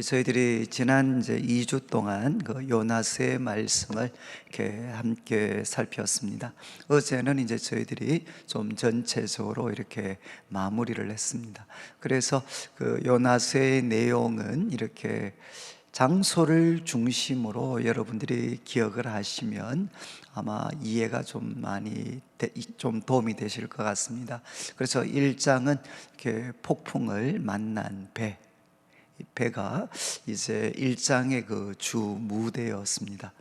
저희들이 지난 이제 2주 동안 그 요나스의 말씀을 이렇게 함께 살폈습니다. 어제는 이제 저희들이 좀 전체적으로 이렇게 마무리를 했습니다. 그래서 그 요나스의 내용은 이렇게 장소를 중심으로 여러분들이 기억을 하시면 아마 이해가 좀 많이 좀 도움이 되실 것 같습니다. 그래서 1장은 이렇게 폭풍을 만난 배가 이제 일장의 그 주 무대였습니다.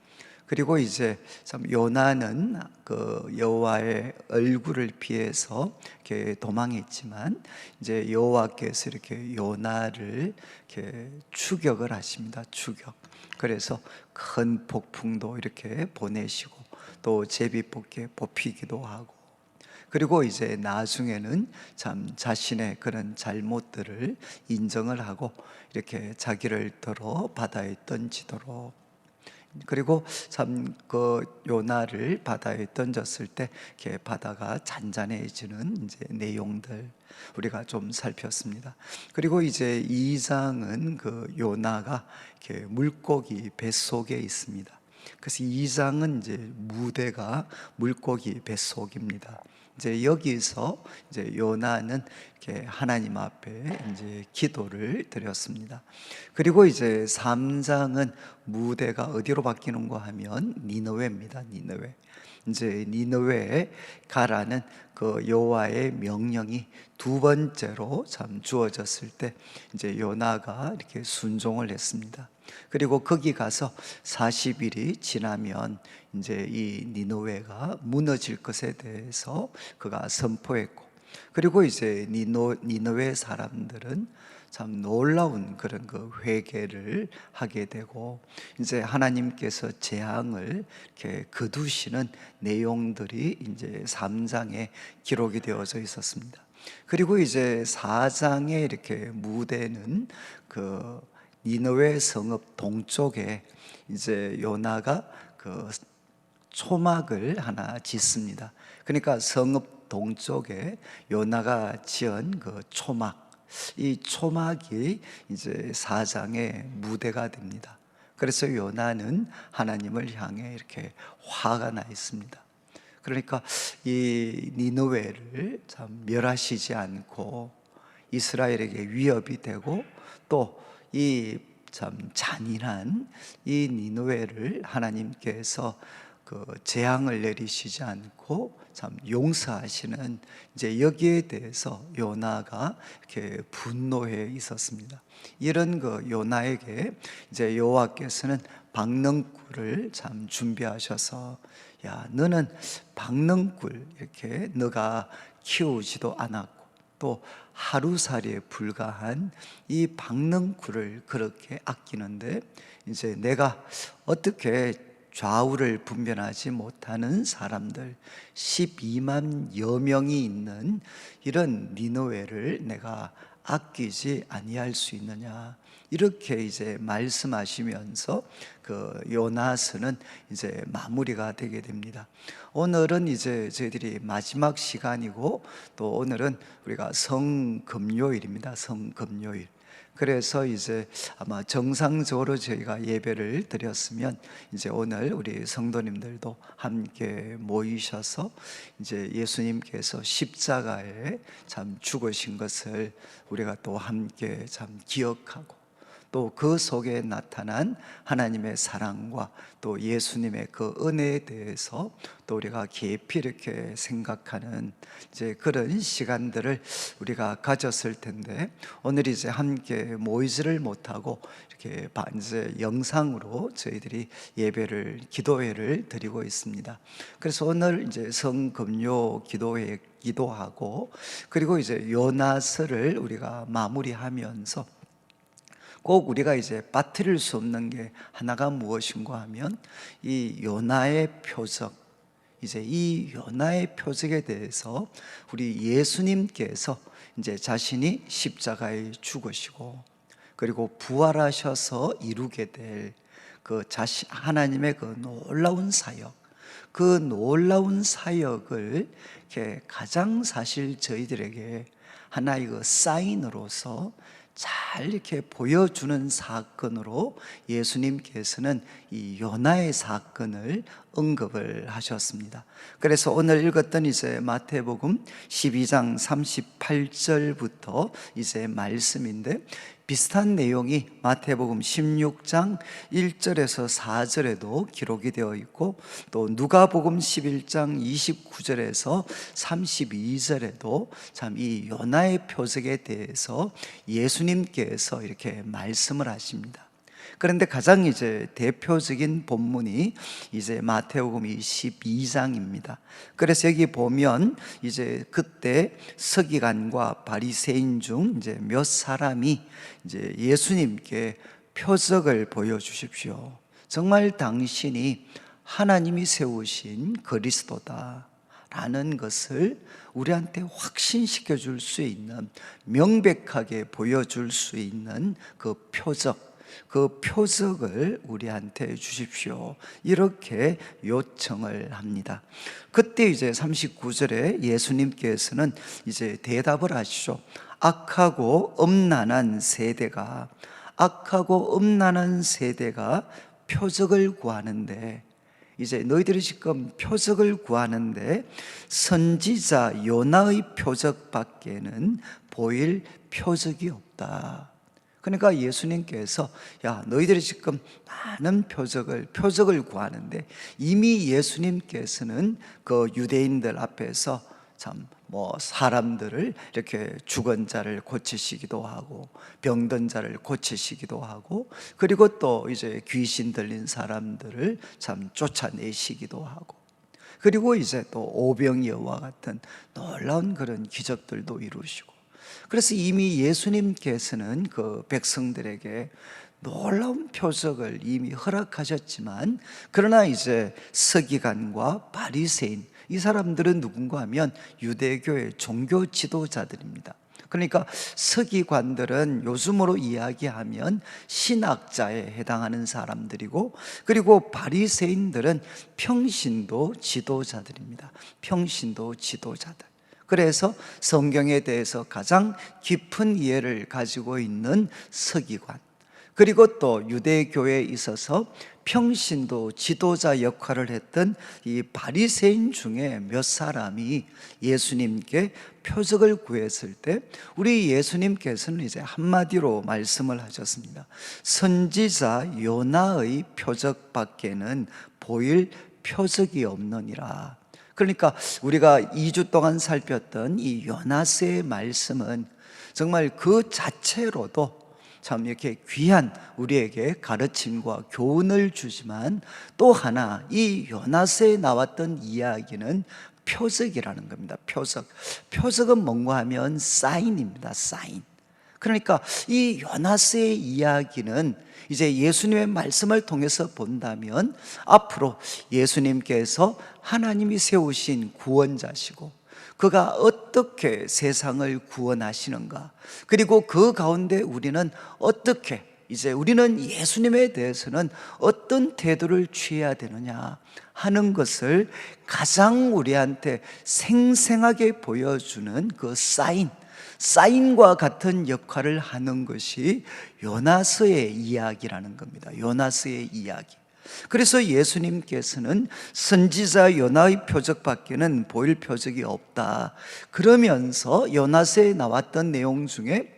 그리고 이제 참 요나는 그 여호와의 얼굴을 피해서 이렇게 도망했지만 이제 여호와께서 이렇게 요나를 이렇게 추격을 하십니다. 추격. 그래서 큰 폭풍도 이렇게 보내시고 또 제비뽑기에 뽑히기도 하고, 그리고 이제 나중에는 참 자신의 그런 잘못들을 인정을 하고 이렇게 자기를 들어 바다에 던지도록, 그리고 참 그 요나를 바다에 던졌을 때 이렇게 바다가 잔잔해지는 이제 내용들 우리가 좀 살폈습니다. 그리고 이제 2장은 그 요나가 이렇게 물고기 뱃속에 있습니다. 그래서 2장은 이제 무대가 물고기 뱃속입니다. 이제 여기서 이제 요나는 이렇게 하나님 앞에 이제 기도를 드렸습니다. 그리고 이제 3장은 무대가 어디로 바뀌는가 하면 니느웨입니다. 니느웨. 이제 니느웨에 가라는 그 여호와의 명령이 두 번째로 참 주어졌을 때 이제 요나가 이렇게 순종을 했습니다. 그리고 거기 가서 40일이 지나면 이제 이 니느웨가 무너질 것에 대해서 그가 선포했고, 그리고 이제 니느웨 사람들은 참 놀라운 그런 그 회개를 하게 되고 이제 하나님께서 재앙을 이렇게 거두시는 내용들이 이제 3장에 기록이 되어져 있었습니다. 그리고 이제 4장에 이렇게 무대는 그 니느웨 성읍 동쪽에 이제 요나가 그 초막을 하나 짓습니다. 그러니까 성읍 동쪽에 요나가 지은 그 초막, 이 초막이 이제 4장의 무대가 됩니다. 그래서 요나는 하나님을 향해 이렇게 화가 나 있습니다. 그러니까 이 니느웨를 참 멸하시지 않고 이스라엘에게 위협이 되고 또 이 참 잔인한 이 니느웨를 하나님께서 그 재앙을 내리시지 않고 참 용서하시는, 이제 여기에 대해서 요나가 이렇게 분노해 있었습니다. 이런 그 요나에게 이제 여호와께서는 박능꿀을 참 준비하셔서, 야, 너는 박능꿀 이렇게 너가 키우지도 않았고 또 하루살이에 불과한 이 박능꿀을 그렇게 아끼는데, 이제 내가 어떻게 좌우를 분별하지 못하는 사람들 12만여 명이 있는 이런 니느웨를 내가 아끼지 아니할 수 있느냐, 이렇게 이제 말씀하시면서 그 요나서는 이제 마무리가 되게 됩니다. 오늘은 이제 저희들이 마지막 시간이고 또 오늘은 우리가 성금요일입니다. 성금요일. 그래서 이제 아마 정상적으로 저희가 예배를 드렸으면 이제 오늘 우리 성도님들도 함께 모이셔서 이제 예수님께서 십자가에 참 죽으신 것을 우리가 또 함께 참 기억하고 또 그 속에 나타난 하나님의 사랑과 또 예수님의 그 은혜에 대해서 또 우리가 깊이 이렇게 생각하는 이제 그런 시간들을 우리가 가졌을 텐데, 오늘 이제 함께 모이지를 못하고 이렇게 이제 영상으로 저희들이 예배를 기도회를 드리고 있습니다. 그래서 오늘 이제 성금요 기도회 기도하고 그리고 이제 요나서를 우리가 마무리하면서 꼭 우리가 이제 빠뜨릴 수 없는 게 하나가 무엇인가 하면 이 요나의 표적, 이제 이 요나의 표적에 대해서 우리 예수님께서 이제 자신이 십자가에 죽으시고 그리고 부활하셔서 이루게 될 그 하나님의 그 놀라운 사역, 그 놀라운 사역을 이렇게 가장 사실 저희들에게 하나의 그 사인으로서 잘 이렇게 보여주는 사건으로 예수님께서는 이 요나의 사건을 언급을 하셨습니다. 그래서 오늘 읽었던 이제 마태복음 12장 38절부터 이제 말씀인데, 비슷한 내용이 마태복음 16장 1절에서 4절에도 기록이 되어 있고, 또 누가복음 11장 29절에서 32절에도 참 이 요나의 표적에 대해서 예수님께서 이렇게 말씀을 하십니다. 그런데 가장 이제 대표적인 본문이 이제 마태복음 22장입니다. 그래서 여기 보면 이제 그때 서기관과 바리새인 중 이제 몇 사람이 이제 예수님께 표적을 보여주십시오. 정말 당신이 하나님이 세우신 그리스도다 라는 것을 우리한테 확신시켜 줄 수 있는, 명백하게 보여줄 수 있는 그 표적을 우리한테 주십시오, 이렇게 요청을 합니다. 그때 이제 39절에 예수님께서는 이제 대답을 하시죠. 악하고 음란한 세대가 표적을 구하는데, 이제 너희들이 지금 표적을 구하는데 선지자 요나의 표적밖에는 보일 표적이 없다. 그러니까 예수님께서 너희들이 지금 많은 표적을 구하는데, 이미 예수님께서는 그 유대인들 앞에서 참 사람들을 이렇게 죽은 자를 고치시기도 하고, 병든 자를 고치시기도 하고, 그리고 또 이제 귀신 들린 사람들을 참 쫓아내시기도 하고, 그리고 이제 또 오병이어와 같은 놀라운 그런 기적들도 이루시고, 그래서 이미 예수님께서는 그 백성들에게 놀라운 표적을 이미 허락하셨지만, 그러나 이제 서기관과 바리새인, 이 사람들은 누군가 하면 유대교의 종교 지도자들입니다. 그러니까 서기관들은 요즘으로 이야기하면 신학자에 해당하는 사람들이고, 그리고 바리새인들은 평신도 지도자들입니다. 그래서 성경에 대해서 가장 깊은 이해를 가지고 있는 서기관, 그리고 또 유대교회에 있어서 평신도 지도자 역할을 했던 이 바리새인 중에 몇 사람이 예수님께 표적을 구했을 때, 우리 예수님께서는 이제 한마디로 말씀을 하셨습니다. 선지자 요나의 표적밖에는 보일 표적이 없느니라. 그러니까 우리가 2주 동안 살폈던 이 요나서의 말씀은 정말 그 자체로도 참 이렇게 귀한 우리에게 가르침과 교훈을 주지만, 또 하나 이 요나서에 나왔던 이야기는 표적이라는 겁니다. 표적은 뭔가 하면 사인입니다. 사인. 그러니까 이 요나서의 이야기는 이제 예수님의 말씀을 통해서 본다면, 앞으로 예수님께서 하나님이 세우신 구원자시고, 그가 어떻게 세상을 구원하시는가, 그리고 그 가운데 우리는 어떻게, 이제 우리는 예수님에 대해서는 어떤 태도를 취해야 되느냐 하는 것을 가장 우리한테 생생하게 보여주는 그 사인과 같은 역할을 하는 것이 요나서의 이야기라는 겁니다. 요나서의 이야기. 그래서 예수님께서는 선지자 요나의 표적밖에는 보일 표적이 없다 그러면서 요나서에 나왔던 내용 중에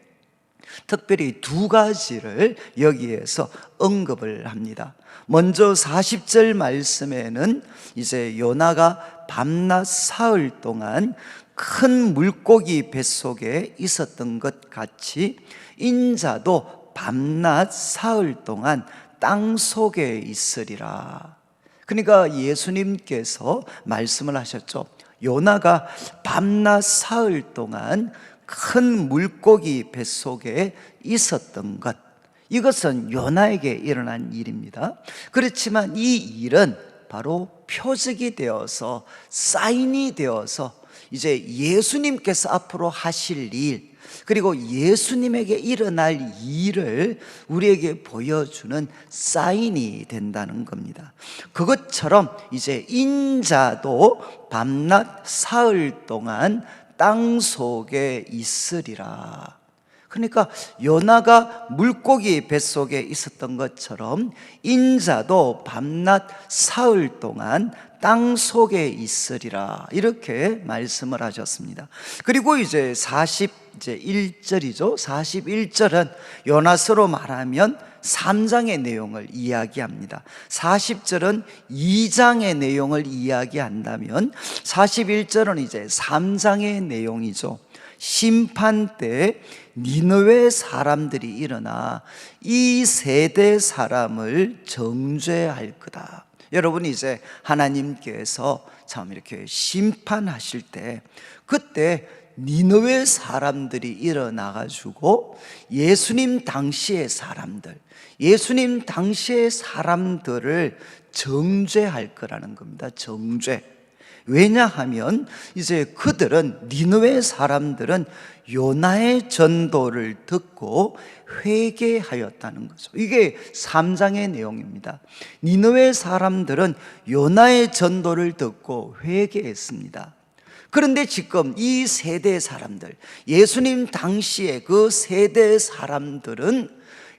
특별히 두 가지를 여기에서 언급을 합니다. 먼저 40절 말씀에는 이제 요나가 밤낮 사흘 동안 큰 물고기 뱃속에 있었던 것 같이 인자도 밤낮 사흘 동안 땅 속에 있으리라. 그러니까 예수님께서 말씀을 하셨죠. 요나가 밤낮 사흘 동안 큰 물고기 뱃속에 있었던 것, 이것은 요나에게 일어난 일입니다. 그렇지만 이 일은 바로 표적이 되어서, 사인이 되어서 이제 예수님께서 앞으로 하실 일, 그리고 예수님에게 일어날 일을 우리에게 보여주는 사인이 된다는 겁니다. 그것처럼 이제 인자도 밤낮 사흘 동안 땅 속에 있으리라. 그러니까 요나가 물고기 뱃속에 있었던 것처럼 인자도 밤낮 사흘 동안 땅 속에 있으리라, 이렇게 말씀을 하셨습니다. 그리고 이제 41절이죠. 41절은 요나서로 말하면 3장의 내용을 이야기합니다. 40절은 2장의 내용을 이야기한다면 41절은 이제 3장의 내용이죠. 심판 때 니느웨 사람들이 일어나 이 세대 사람을 정죄할 거다. 여러분, 이제 하나님께서 참 이렇게 심판하실 때, 그때 니느웨 사람들이 일어나가지고 예수님 당시의 사람들, 예수님 당시의 사람들을 정죄할 거라는 겁니다. 정죄. 왜냐하면 이제 그들은, 니느웨 사람들은 요나의 전도를 듣고 회개하였다는 거죠. 이게 3장의 내용입니다. 니느웨 사람들은 요나의 전도를 듣고 회개했습니다. 그런데 지금 이 세대 사람들, 예수님 당시의 그 세대 사람들은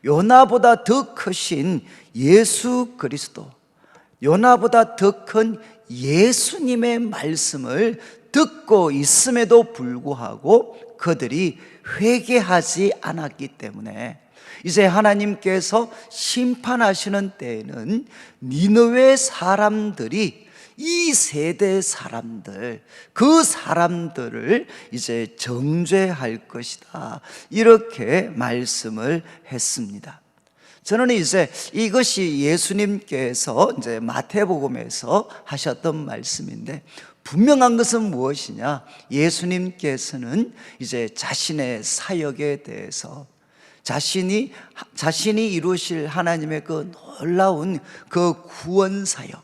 요나보다 더 크신 예수 그리스도, 요나보다 더 큰 예수님의 말씀을 듣고 있음에도 불구하고 그들이 회개하지 않았기 때문에 이제 하나님께서 심판하시는 때에는 니느웨 사람들이 이 세대 사람들, 그 사람들을 이제 정죄할 것이다, 이렇게 말씀을 했습니다. 저는 이제 이것이 예수님께서 이제 마태복음에서 하셨던 말씀인데, 분명한 것은 무엇이냐? 예수님께서는 이제 자신의 사역에 대해서, 자신이 이루실 하나님의 그 놀라운 그 구원 사역,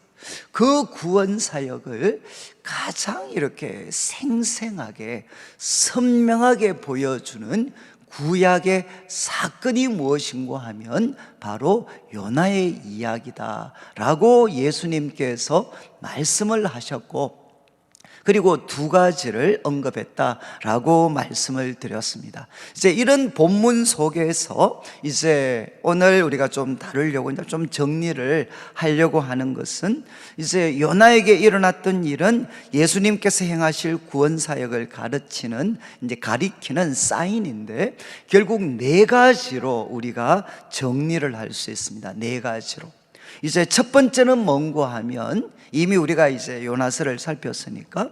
그 구원 사역을 가장 이렇게 생생하게 선명하게 보여주는 구약의 사건이 무엇인가 하면 바로 요나의 이야기다라고 예수님께서 말씀을 하셨고, 그리고 두 가지를 언급했다라고 말씀을 드렸습니다. 이제 이런 본문 속에서 이제 오늘 우리가 좀 다루려고, 좀 정리를 하려고 하는 것은, 이제 요나에게 일어났던 일은 예수님께서 행하실 구원 사역을 가리키는 사인인데, 결국 네 가지로 우리가 정리를 할 수 있습니다. 네 가지로. 이제 첫 번째는 뭔가 하면, 이미 우리가 이제 요나서를 살폈으니까,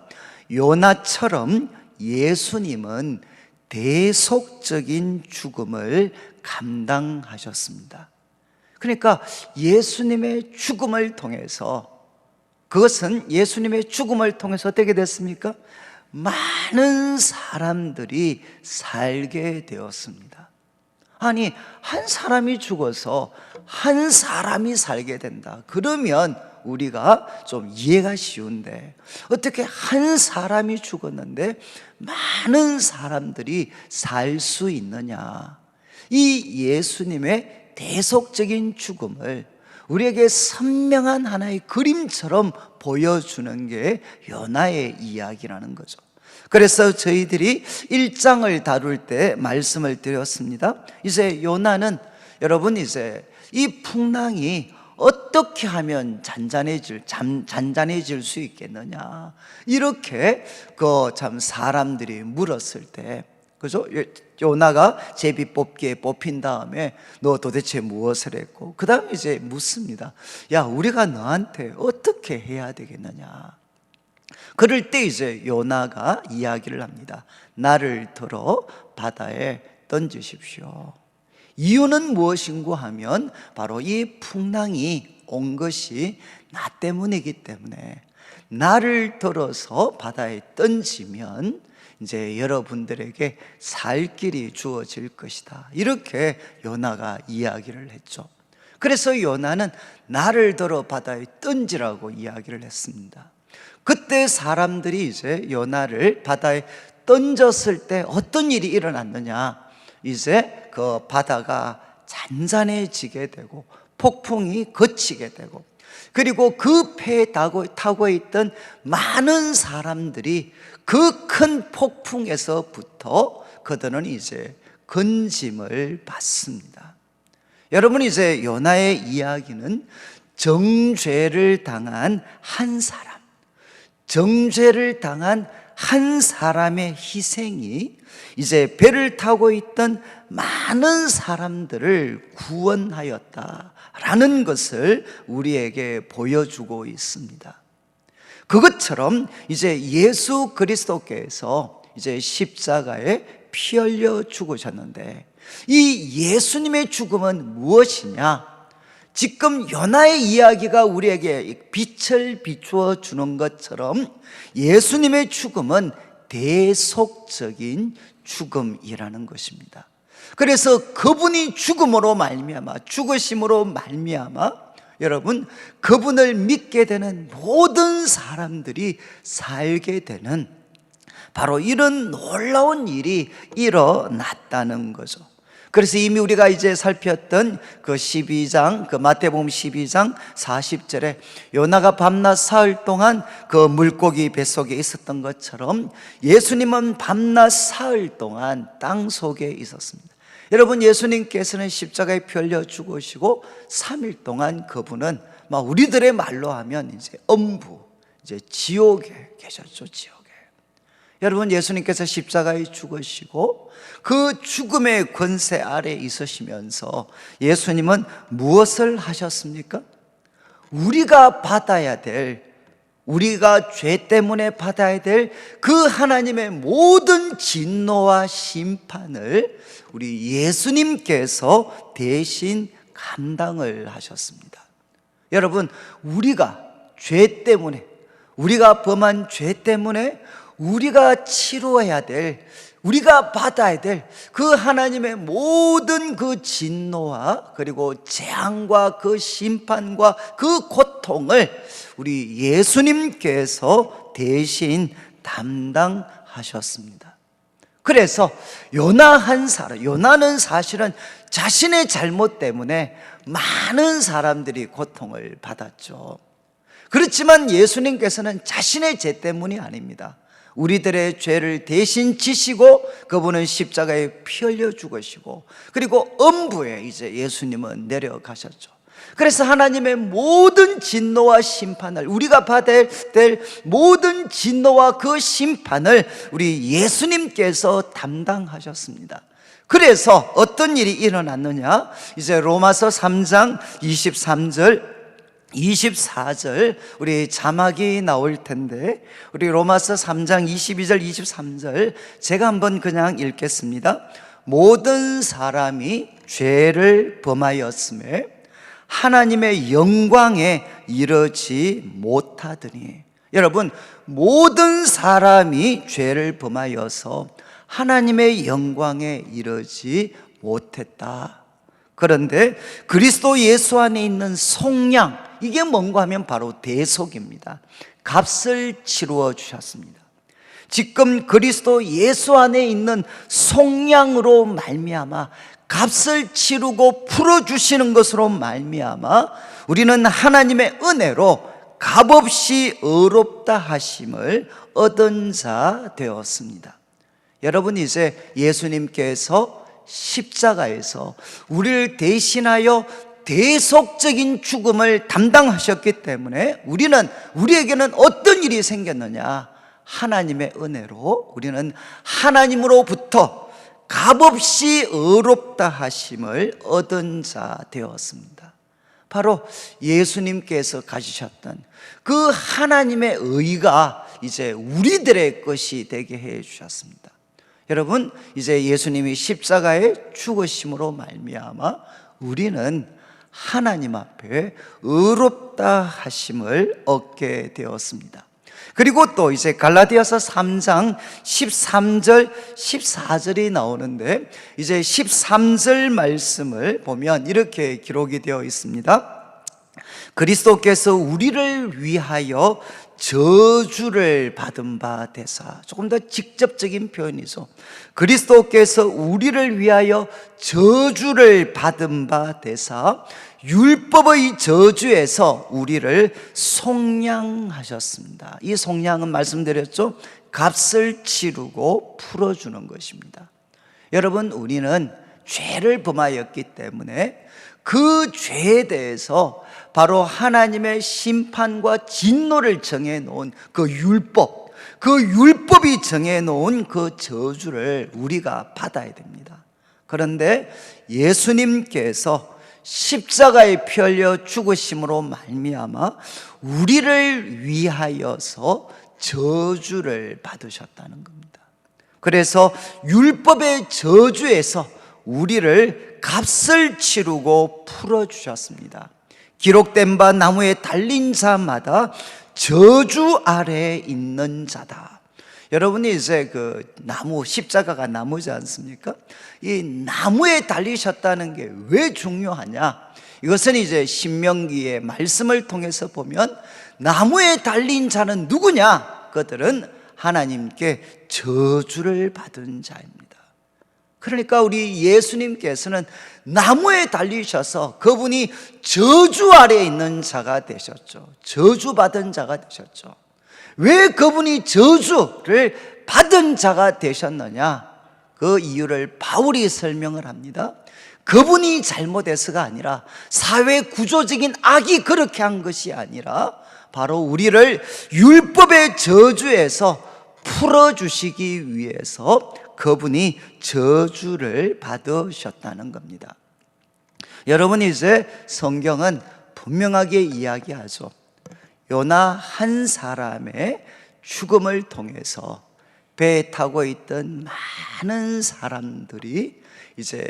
요나처럼 예수님은 대속적인 죽음을 감당하셨습니다. 그러니까 예수님의 죽음을 통해서, 그것은 예수님의 죽음을 통해서 어떻게 됐습니까? 많은 사람들이 살게 되었습니다. 아니, 한 사람이 죽어서 한 사람이 살게 된다, 그러면 우리가 좀 이해가 쉬운데, 어떻게 한 사람이 죽었는데 많은 사람들이 살 수 있느냐? 이 예수님의 대속적인 죽음을 우리에게 선명한 하나의 그림처럼 보여주는 게 요나의 이야기라는 거죠. 그래서 저희들이 1장을 다룰 때 말씀을 드렸습니다. 이제 요나는, 여러분, 이제 이 풍랑이 어떻게 하면 잔잔해질 수 있겠느냐, 이렇게 참 사람들이 물었을 때, 그죠? 요나가 제비 뽑기에 뽑힌 다음에 너 도대체 무엇을 했고, 그 다음에 이제 묻습니다. 야, 우리가 너한테 어떻게 해야 되겠느냐? 그럴 때 이제 요나가 이야기를 합니다. 나를 들어 바다에 던지십시오. 이유는 무엇인고 하면 바로 이 풍랑이 온 것이 나 때문이기 때문에 나를 들어서 바다에 던지면 이제 여러분들에게 살 길이 주어질 것이다, 이렇게 요나가 이야기를 했죠. 그래서 요나는 나를 들어 바다에 던지라고 이야기를 했습니다. 그때 사람들이 이제 요나를 바다에 던졌을 때 어떤 일이 일어났느냐? 이제 그 바다가 잔잔해지게 되고 폭풍이 그치게 되고, 그리고 그 배에 타고 있던 많은 사람들이 그 큰 폭풍에서부터 그들은 이제 건짐을 받습니다. 여러분, 이제 요나의 이야기는 정죄를 당한 한 사람, 정죄를 당한 한 사람의 희생이 이제 배를 타고 있던 많은 사람들을 구원하였다라는 것을 우리에게 보여주고 있습니다. 그것처럼 이제 예수 그리스도께서 이제 십자가에 피 흘려 죽으셨는데, 이 예수님의 죽음은 무엇이냐? 지금 요나의 이야기가 우리에게 빛을 비추어 주는 것처럼 예수님의 죽음은 대속적인 죽음이라는 것입니다. 그래서 그분이 죽음으로 말미암아, 죽으심으로 말미암아 여러분, 그분을 믿게 되는 모든 사람들이 살게 되는 바로 이런 놀라운 일이 일어났다는 거죠. 그래서 이미 우리가 이제 살폈던 그 12장, 그 마태복음 12장 40절에 요나가 밤낮 사흘 동안 그 물고기 뱃속에 있었던 것처럼 예수님은 밤낮 사흘 동안 땅 속에 있었습니다. 여러분, 예수님께서는 십자가에 피 흘려 죽으시고 3일 동안 그분은 우리들의 말로 하면 이제 엄부, 이제 지옥에 계셨죠. 지옥에. 여러분, 예수님께서 십자가에 죽으시고 그 죽음의 권세 아래 있으시면서 예수님은 무엇을 하셨습니까? 우리가 받아야 될, 우리가 죄 때문에 받아야 될 그 하나님의 모든 진노와 심판을 우리 예수님께서 대신 감당을 하셨습니다. 여러분, 우리가 죄 때문에, 우리가 범한 죄 때문에 우리가 치료해야 될, 우리가 받아야 될 그 하나님의 모든 그 진노와 그리고 재앙과 그 심판과 그 고통을 우리 예수님께서 대신 담당하셨습니다. 그래서 요나 한 사람, 요나는 사실은 자신의 잘못 때문에 많은 사람들이 고통을 받았죠. 그렇지만 예수님께서는 자신의 죄 때문이 아닙니다. 우리들의 죄를 대신 지시고 그분은 십자가에 피 흘려 죽으시고 그리고 엄부에 이제 예수님은 내려가셨죠. 그래서 하나님의 모든 진노와 심판을, 우리가 받아야 될 모든 진노와 그 심판을 우리 예수님께서 담당하셨습니다. 그래서 어떤 일이 일어났느냐? 이제 로마서 3장 23절 24절 우리 자막이 나올 텐데, 우리 로마서 3장 22절 23절 제가 한번 그냥 읽겠습니다. 모든 사람이 죄를 범하였음에 하나님의 영광에 이르지 못하더니. 여러분, 모든 사람이 죄를 범하여서 하나님의 영광에 이르지 못했다. 그런데 그리스도 예수 안에 있는 속량, 이게 뭔가 하면 바로 대속입니다. 값을 치루어 주셨습니다. 지금 그리스도 예수 안에 있는 속량으로 말미암아 값을 치르고 풀어주시는 것으로 말미암아 우리는 하나님의 은혜로 값없이 의롭다 하심을 얻은 자 되었습니다. 여러분, 이제 예수님께서 십자가에서 우리를 대신하여 대속적인 죽음을 담당하셨기 때문에 우리에게는 어떤 일이 생겼느냐? 하나님의 은혜로 우리는 하나님으로부터 값없이 의롭다 하심을 얻은 자 되었습니다. 바로 예수님께서 가지셨던 그 하나님의 의가 이제 우리들의 것이 되게 해 주셨습니다. 여러분, 이제 예수님이 십자가에 죽으심으로 말미암아 우리는 하나님 앞에 의롭다 하심을 얻게 되었습니다. 그리고 또 이제 갈라디아서 3장 13절 14절이 나오는데, 이제 13절 말씀을 보면 이렇게 기록이 되어 있습니다. 그리스도께서 우리를 위하여 저주를 받은 바 되사. 조금 더 직접적인 표현이죠. 그리스도께서 우리를 위하여 저주를 받은 바 되사 율법의 저주에서 우리를 속량하셨습니다. 이 속량은 말씀드렸죠, 값을 치르고 풀어주는 것입니다. 여러분, 우리는 죄를 범하였기 때문에 그 죄에 대해서 바로 하나님의 심판과 진노를 정해놓은 그 율법, 그 율법이 정해놓은 그 저주를 우리가 받아야 됩니다. 그런데 예수님께서 십자가에 피 흘려 죽으심으로 말미암아 우리를 위하여서 저주를 받으셨다는 겁니다. 그래서 율법의 저주에서 우리를 값을 치르고 풀어주셨습니다. 기록된 바 나무에 달린 자마다 저주 아래에 있는 자다. 여러분이 이제 그 나무, 십자가가 나무지 않습니까? 이 나무에 달리셨다는 게 왜 중요하냐? 이것은 이제 신명기의 말씀을 통해서 보면 나무에 달린 자는 누구냐? 그들은 하나님께 저주를 받은 자입니다. 그러니까 우리 예수님께서는 나무에 달리셔서 그분이 저주 아래에 있는 자가 되셨죠. 저주받은 자가 되셨죠. 왜 그분이 저주를 받은 자가 되셨느냐? 그 이유를 바울이 설명을 합니다. 그분이 잘못해서가 아니라 사회 구조적인 악이 그렇게 한 것이 아니라 바로 우리를 율법의 저주에서 풀어주시기 위해서 그분이 저주를 받으셨다는 겁니다. 여러분, 이제 성경은 분명하게 이야기하죠. 요나 한 사람의 죽음을 통해서 배에 타고 있던 많은 사람들이 이제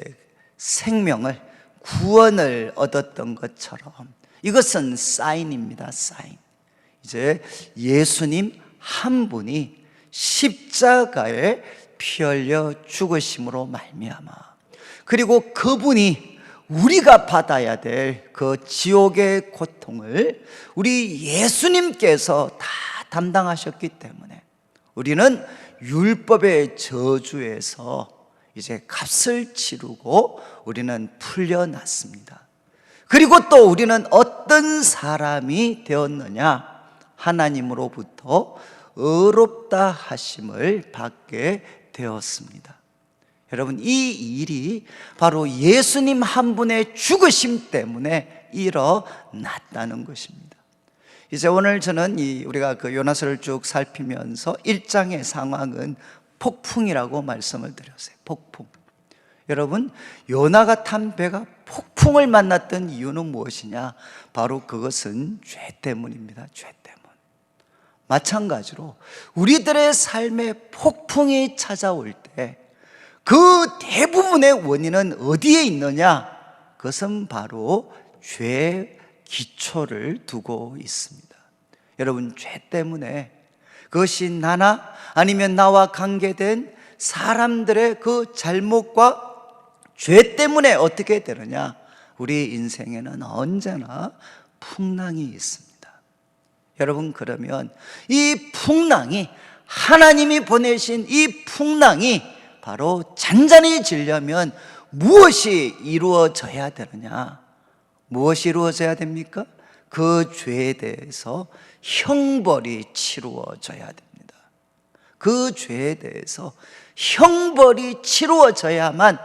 생명을, 구원을 얻었던 것처럼 이것은 사인입니다. 사인. 이제 예수님 한 분이 십자가에 피 흘려 죽으심으로 말미암아, 그리고 그분이 우리가 받아야 될 그 지옥의 고통을 우리 예수님께서 다 담당하셨기 때문에 우리는 율법의 저주에서 이제 값을 치르고 우리는 풀려났습니다. 그리고 또 우리는 어떤 사람이 되었느냐? 하나님으로부터 의롭다 하심을 받게 되었습니다. 여러분, 이 일이 바로 예수님 한 분의 죽으심 때문에 일어났다는 것입니다. 이제 오늘 저는 우리가 그 요나서를 쭉 살피면서 1장의 상황은 폭풍이라고 말씀을 드렸어요. 폭풍. 여러분, 요나가 탄 배가 폭풍을 만났던 이유는 무엇이냐? 바로 그것은 죄 때문입니다. 죄 때문. 마찬가지로 우리들의 삶에 폭풍이 찾아올 때 그 대부분의 원인은 어디에 있느냐? 그것은 바로 죄의 기초를 두고 있습니다. 여러분, 죄 때문에 그것이 나나 아니면 나와 관계된 사람들의 그 잘못과 죄 때문에 어떻게 되느냐? 우리 인생에는 언제나 풍랑이 있습니다. 여러분, 그러면 이 풍랑이, 하나님이 보내신 이 풍랑이 바로 잔잔해지려면 무엇이 이루어져야 되느냐? 무엇이 이루어져야 됩니까? 그 죄에 대해서 형벌이 치루어져야 됩니다. 그 죄에 대해서 형벌이 치루어져야만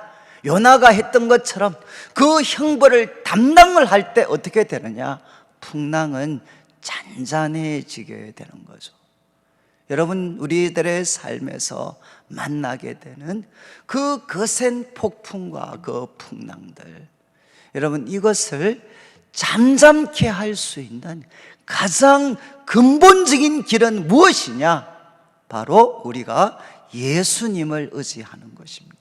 요나가 했던 것처럼 그 형벌을 담당을 할 때 어떻게 되느냐? 풍랑은 잔잔해지게 되는 거죠. 여러분, 우리들의 삶에서 만나게 되는 그 거센 폭풍과 그 풍랑들, 여러분, 이것을 잠잠케 할 수 있는 가장 근본적인 길은 무엇이냐? 바로 우리가 예수님을 의지하는 것입니다.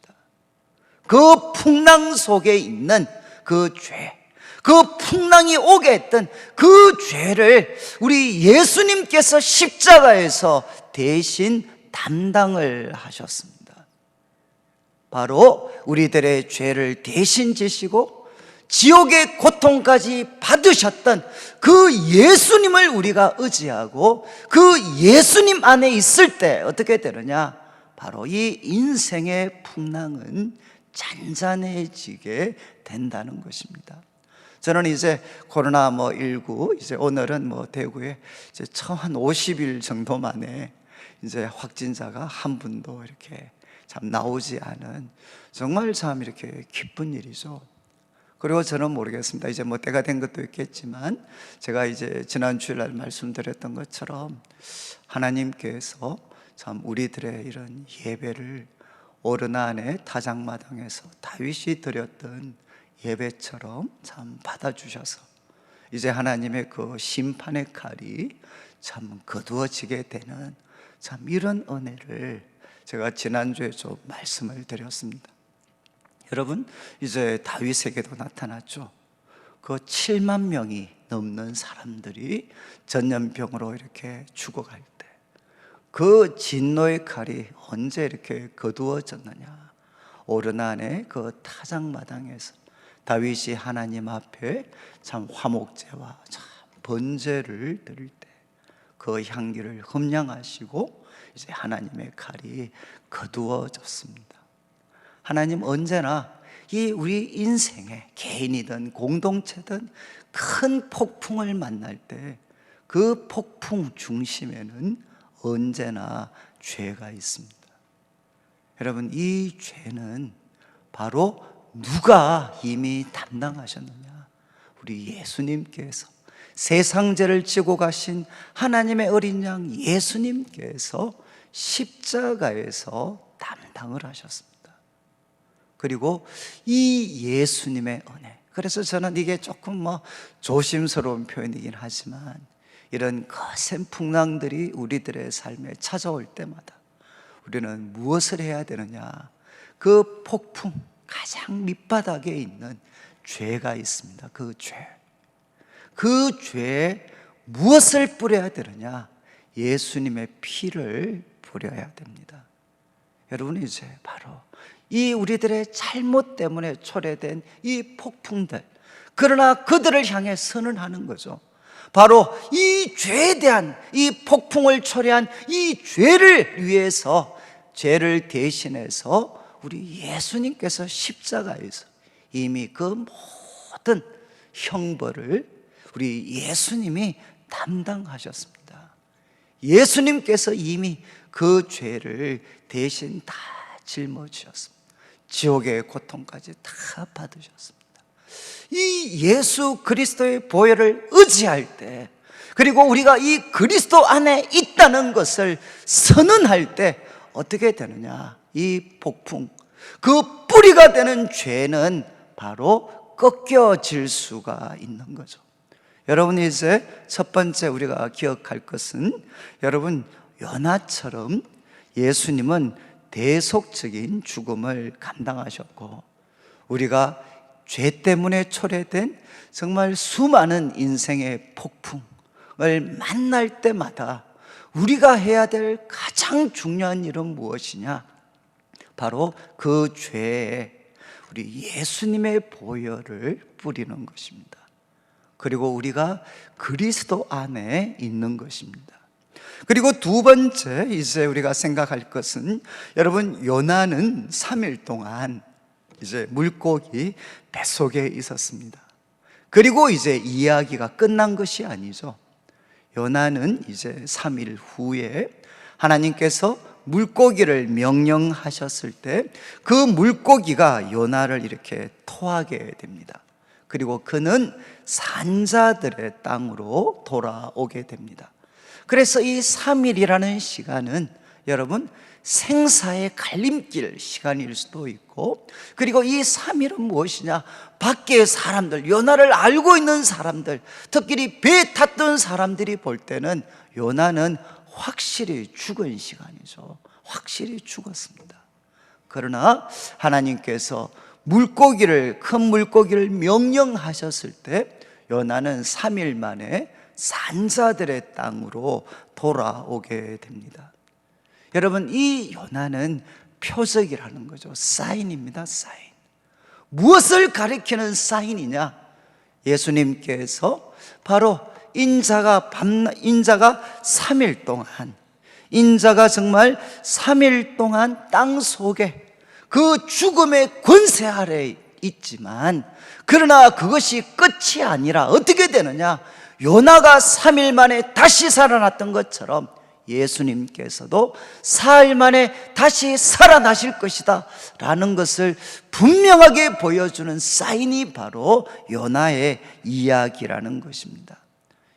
그 풍랑 속에 있는 그 죄, 그 풍랑이 오게 했던 그 죄를 우리 예수님께서 십자가에서 대신 담당을 하셨습니다. 바로 우리들의 죄를 대신 지시고 지옥의 고통까지 받으셨던 그 예수님을 우리가 의지하고 그 예수님 안에 있을 때 어떻게 되느냐? 바로 이 인생의 풍랑은 잔잔해지게 된다는 것입니다. 저는 이제 코로나19 이제 오늘은 대구에 이제 처음 한 50일 정도 만에 이제 확진자가 한 분도 이렇게 참 나오지 않은 정말 참 이렇게 기쁜 일이죠. 그리고 저는 모르겠습니다. 이제 뭐 때가 된 것도 있겠지만 제가 이제 지난 주일날 말씀드렸던 것처럼 하나님께서 참 우리들의 이런 예배를 오르난의 타작마당에서 다윗이 드렸던 예배처럼 참 받아주셔서 이제 하나님의 그 심판의 칼이 참 거두어지게 되는 참 이런 은혜를 제가 지난주에 좀 말씀을 드렸습니다. 여러분, 이제 다윗에게도 나타났죠. 그 7만 명이 넘는 사람들이 전염병으로 이렇게 죽어갈 때 그 진노의 칼이 언제 이렇게 거두어졌느냐? 오르난의 그 타작마당에서 다윗이 하나님 앞에 참 화목제와 참 번제를 드릴 때 그 향기를 흠량하시고 이제 하나님의 칼이 거두어졌습니다. 하나님 언제나 이 우리 인생에 개인이든 공동체든 큰 폭풍을 만날 때 그 폭풍 중심에는 언제나 죄가 있습니다. 여러분, 이 죄는 바로 누가 이미 담당하셨느냐? 우리 예수님께서, 세상 죄를 지고 가신 하나님의 어린 양 예수님께서 십자가에서 담당을 하셨습니다. 그리고 이 예수님의 은혜, 그래서 저는 이게 조금 조심스러운 표현이긴 하지만 이런 거센 풍랑들이 우리들의 삶에 찾아올 때마다 우리는 무엇을 해야 되느냐? 그 폭풍 가장 밑바닥에 있는 죄가 있습니다. 그 죄에 무엇을 뿌려야 되느냐? 예수님의 피를 뿌려야 됩니다. 여러분, 이제 바로 이 우리들의 잘못 때문에 초래된 이 폭풍들, 그러나 그들을 향해 선언하는 거죠. 바로 이 죄에 대한 이 폭풍을 초래한 이 죄를 위해서, 죄를 대신해서 우리 예수님께서 십자가에서 이미 그 모든 형벌을 우리 예수님이 담당하셨습니다. 예수님께서 이미 그 죄를 대신 다 짊어지셨습니다. 지옥의 고통까지 다 받으셨습니다. 이 예수 그리스도의 보혈을 의지할 때, 그리고 우리가 이 그리스도 안에 있다는 것을 선언할 때 어떻게 되느냐? 이 폭풍, 그 뿌리가 되는 죄는 바로 꺾여질 수가 있는 거죠. 여러분, 이제 첫 번째 우리가 기억할 것은, 여러분, 요나처럼 예수님은 대속적인 죽음을 감당하셨고, 우리가 죄 때문에 초래된 정말 수많은 인생의 폭풍을 만날 때마다 우리가 해야 될 가장 중요한 일은 무엇이냐? 바로 그 죄에 우리 예수님의 보혈을 뿌리는 것입니다. 그리고 우리가 그리스도 안에 있는 것입니다. 그리고 두 번째 이제 우리가 생각할 것은, 여러분, 요나는 3일 동안 이제 물고기 뱃속에 있었습니다. 그리고 이제 이야기가 끝난 것이 아니죠. 요나는 이제 3일 후에 하나님께서 물고기를 명령하셨을 때 그 물고기가 요나를 이렇게 토하게 됩니다. 그리고 그는 산자들의 땅으로 돌아오게 됩니다. 그래서 이 3일이라는 시간은 여러분, 생사의 갈림길 시간일 수도 있고, 그리고 이 3일은 무엇이냐? 밖의 사람들, 요나를 알고 있는 사람들, 특히 배에 탔던 사람들이 볼 때는 요나는 확실히 죽은 시간이죠. 확실히 죽었습니다. 그러나 하나님께서 큰 물고기를 명령하셨을 때 요나는 3일 만에 산자들의 땅으로 돌아오게 됩니다. 여러분, 이 요나는 표적이라는 거죠. 사인입니다. 사인. 무엇을 가리키는 사인이냐? 예수님께서 바로 인자가 3일 동안, 인자가 정말 3일 동안 땅 속에 그 죽음의 권세 아래에 있지만, 그러나 그것이 끝이 아니라 어떻게 되느냐? 요나가 3일 만에 다시 살아났던 것처럼 예수님께서도 사흘 만에 다시 살아나실 것이다 라는 것을 분명하게 보여주는 사인이 바로 요나의 이야기라는 것입니다.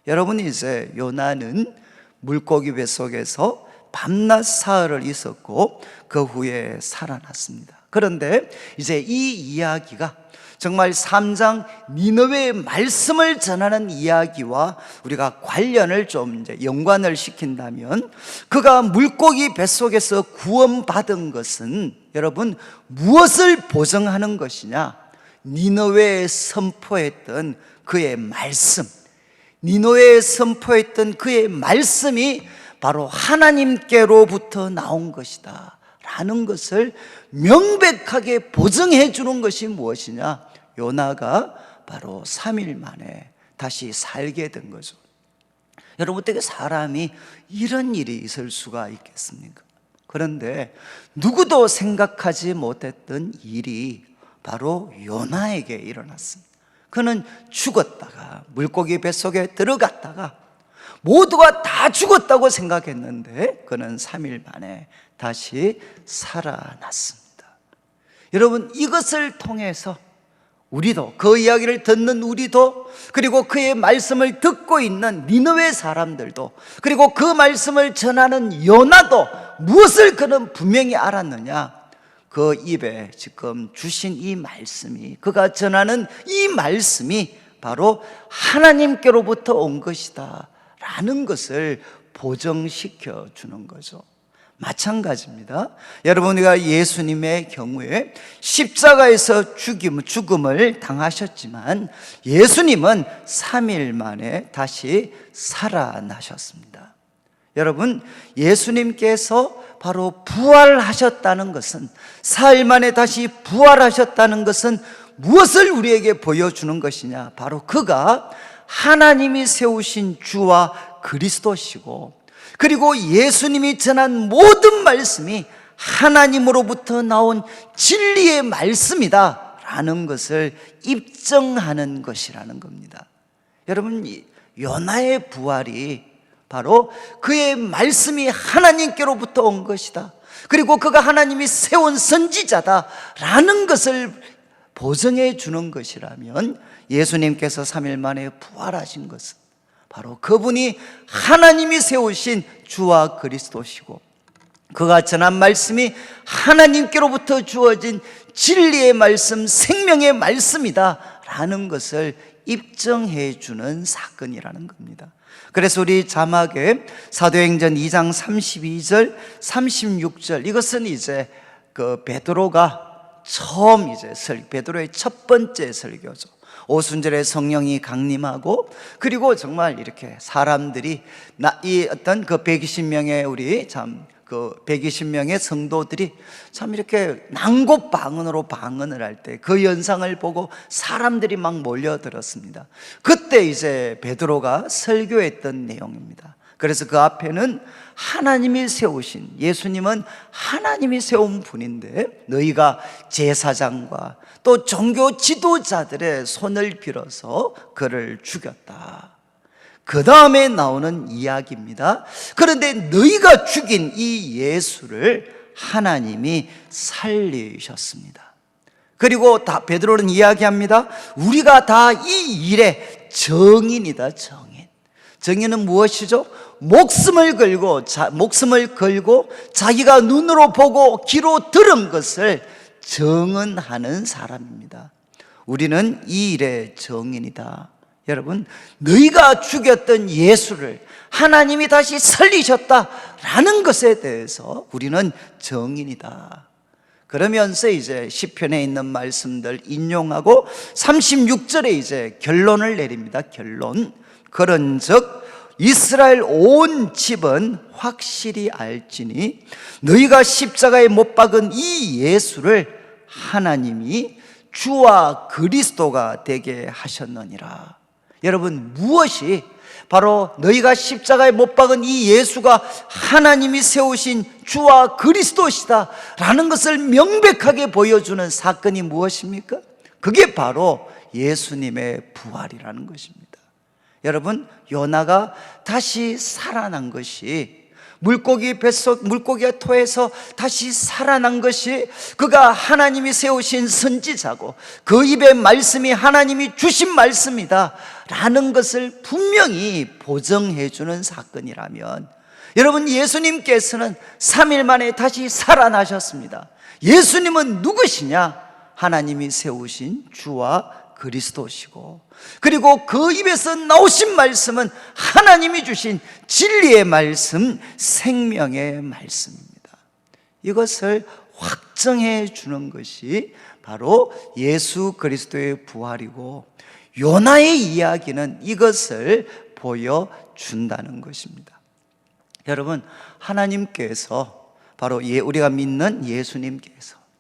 여러분, 이제 요나는 물고기 뱃속에서 밤낮 사흘을 있었고 그 후에 살아났습니다. 그런데 이제 이 이야기가 정말 3장 니느웨의 말씀을 전하는 이야기와 우리가 관련을 좀 이제 연관을 시킨다면, 그가 물고기 뱃속에서 구원받은 것은 여러분 무엇을 보증하는 것이냐? 니느웨에 선포했던 그의 말씀, 니느웨에 선포했던 그의 말씀이 바로 하나님께로부터 나온 것이다 라는 것을 명백하게 보증해 주는 것이 무엇이냐? 요나가 바로 3일 만에 다시 살게 된 거죠. 여러분, 어떻게 사람이 이런 일이 있을 수가 있겠습니까? 그런데 누구도 생각하지 못했던 일이 바로 요나에게 일어났습니다. 그는 죽었다가 물고기 뱃속에 들어갔다가 모두가 다 죽었다고 생각했는데 그는 3일 만에 다시 살아났습니다. 여러분, 이것을 통해서 우리도, 그 이야기를 듣는 우리도, 그리고 그의 말씀을 듣고 있는 니느웨 사람들도, 그리고 그 말씀을 전하는 요나도 무엇을 그는 분명히 알았느냐? 그 입에 지금 주신 이 말씀이, 그가 전하는 이 말씀이 바로 하나님께로부터 온 것이다 라는 것을 보정시켜 주는 거죠. 마찬가지입니다. 여러분, 우리가 예수님의 경우에 십자가에서 죽음을 당하셨지만 예수님은 3일 만에 다시 살아나셨습니다. 여러분, 예수님께서 바로 부활하셨다는 것은, 사흘 만에 다시 부활하셨다는 것은 무엇을 우리에게 보여주는 것이냐? 바로 그가 하나님이 세우신 주와 그리스도시고, 그리고 예수님이 전한 모든 말씀이 하나님으로부터 나온 진리의 말씀이다 라는 것을 입증하는 것이라는 겁니다. 여러분, 요나의 부활이 바로 그의 말씀이 하나님께로부터 온 것이다, 그리고 그가 하나님이 세운 선지자다 라는 것을 보증해 주는 것이라면, 예수님께서 3일 만에 부활하신 것은 바로 그분이 하나님이 세우신 주와 그리스도시고, 그가 전한 말씀이 하나님께로부터 주어진 진리의 말씀, 생명의 말씀이다 라는 것을 입증해 주는 사건이라는 겁니다. 그래서 우리 자막에 사도행전 2장 32절, 36절, 이것은 이제 그 베드로가 처음 베드로의 첫 번째 설교죠. 오순절에 성령이 강림하고, 그리고 정말 이렇게 사람들이 이 어떤 그 120명의 우리 그 120명의 성도들이 참 이렇게 난곳방언으로 방언을 할 때 그 연상을 보고 사람들이 막 몰려들었습니다. 그때 이제 베드로가 설교했던 내용입니다. 그래서 그 앞에는 하나님이 세우신, 예수님은 하나님이 세운 분인데 너희가 제사장과 또 종교 지도자들의 손을 빌어서 그를 죽였다. 그 다음에 나오는 이야기입니다. 그런데 너희가 죽인 이 예수를 하나님이 살리셨습니다. 그리고 베드로는 이야기합니다. 우리가 다 이 일의 정인이다. 정인은 무엇이죠? 목숨을 걸고 자기가 눈으로 보고 귀로 들은 것을 정언하는 사람입니다. 우리는 이 일의 정인이다. 여러분, 너희가 죽였던 예수를 하나님이 다시 살리셨다라는 것에 대해서 우리는 정인이다. 그러면서 이제 시편에 있는 말씀들 인용하고 36절에 이제 결론을 내립니다. 그런즉 이스라엘 온 집은 확실히 알지니 너희가 십자가에 못 박은 이 예수를 하나님이 주와 그리스도가 되게 하셨느니라. 여러분, 무엇이 바로 너희가 십자가에 못 박은 이 예수가 하나님이 세우신 주와 그리스도시다 라는 것을 명백하게 보여주는 사건이 무엇입니까? 그게 바로 예수님의 부활이라는 것입니다. 여러분, 요나가 다시 살아난 것이 물고기 뱃속 물고기가 토해서 다시 살아난 것이 그가 하나님이 세우신 선지자고 그 입의 말씀이 하나님이 주신 말씀이다 라는 것을 분명히 보증해 주는 사건이라면, 여러분, 예수님께서는 3일 만에 다시 살아나셨습니다. 예수님은 누구시냐? 하나님이 세우신 주와 그리스도시고, 그리고 그 입에서 나오신 말씀은 하나님이 주신 진리의 말씀, 생명의 말씀입니다. 이것을 확정해 주는 것이 바로 예수 그리스도의 부활이고, 요나의 이야기는 이것을 보여준다는 것입니다. 여러분, 하나님께서 바로 우리가 믿는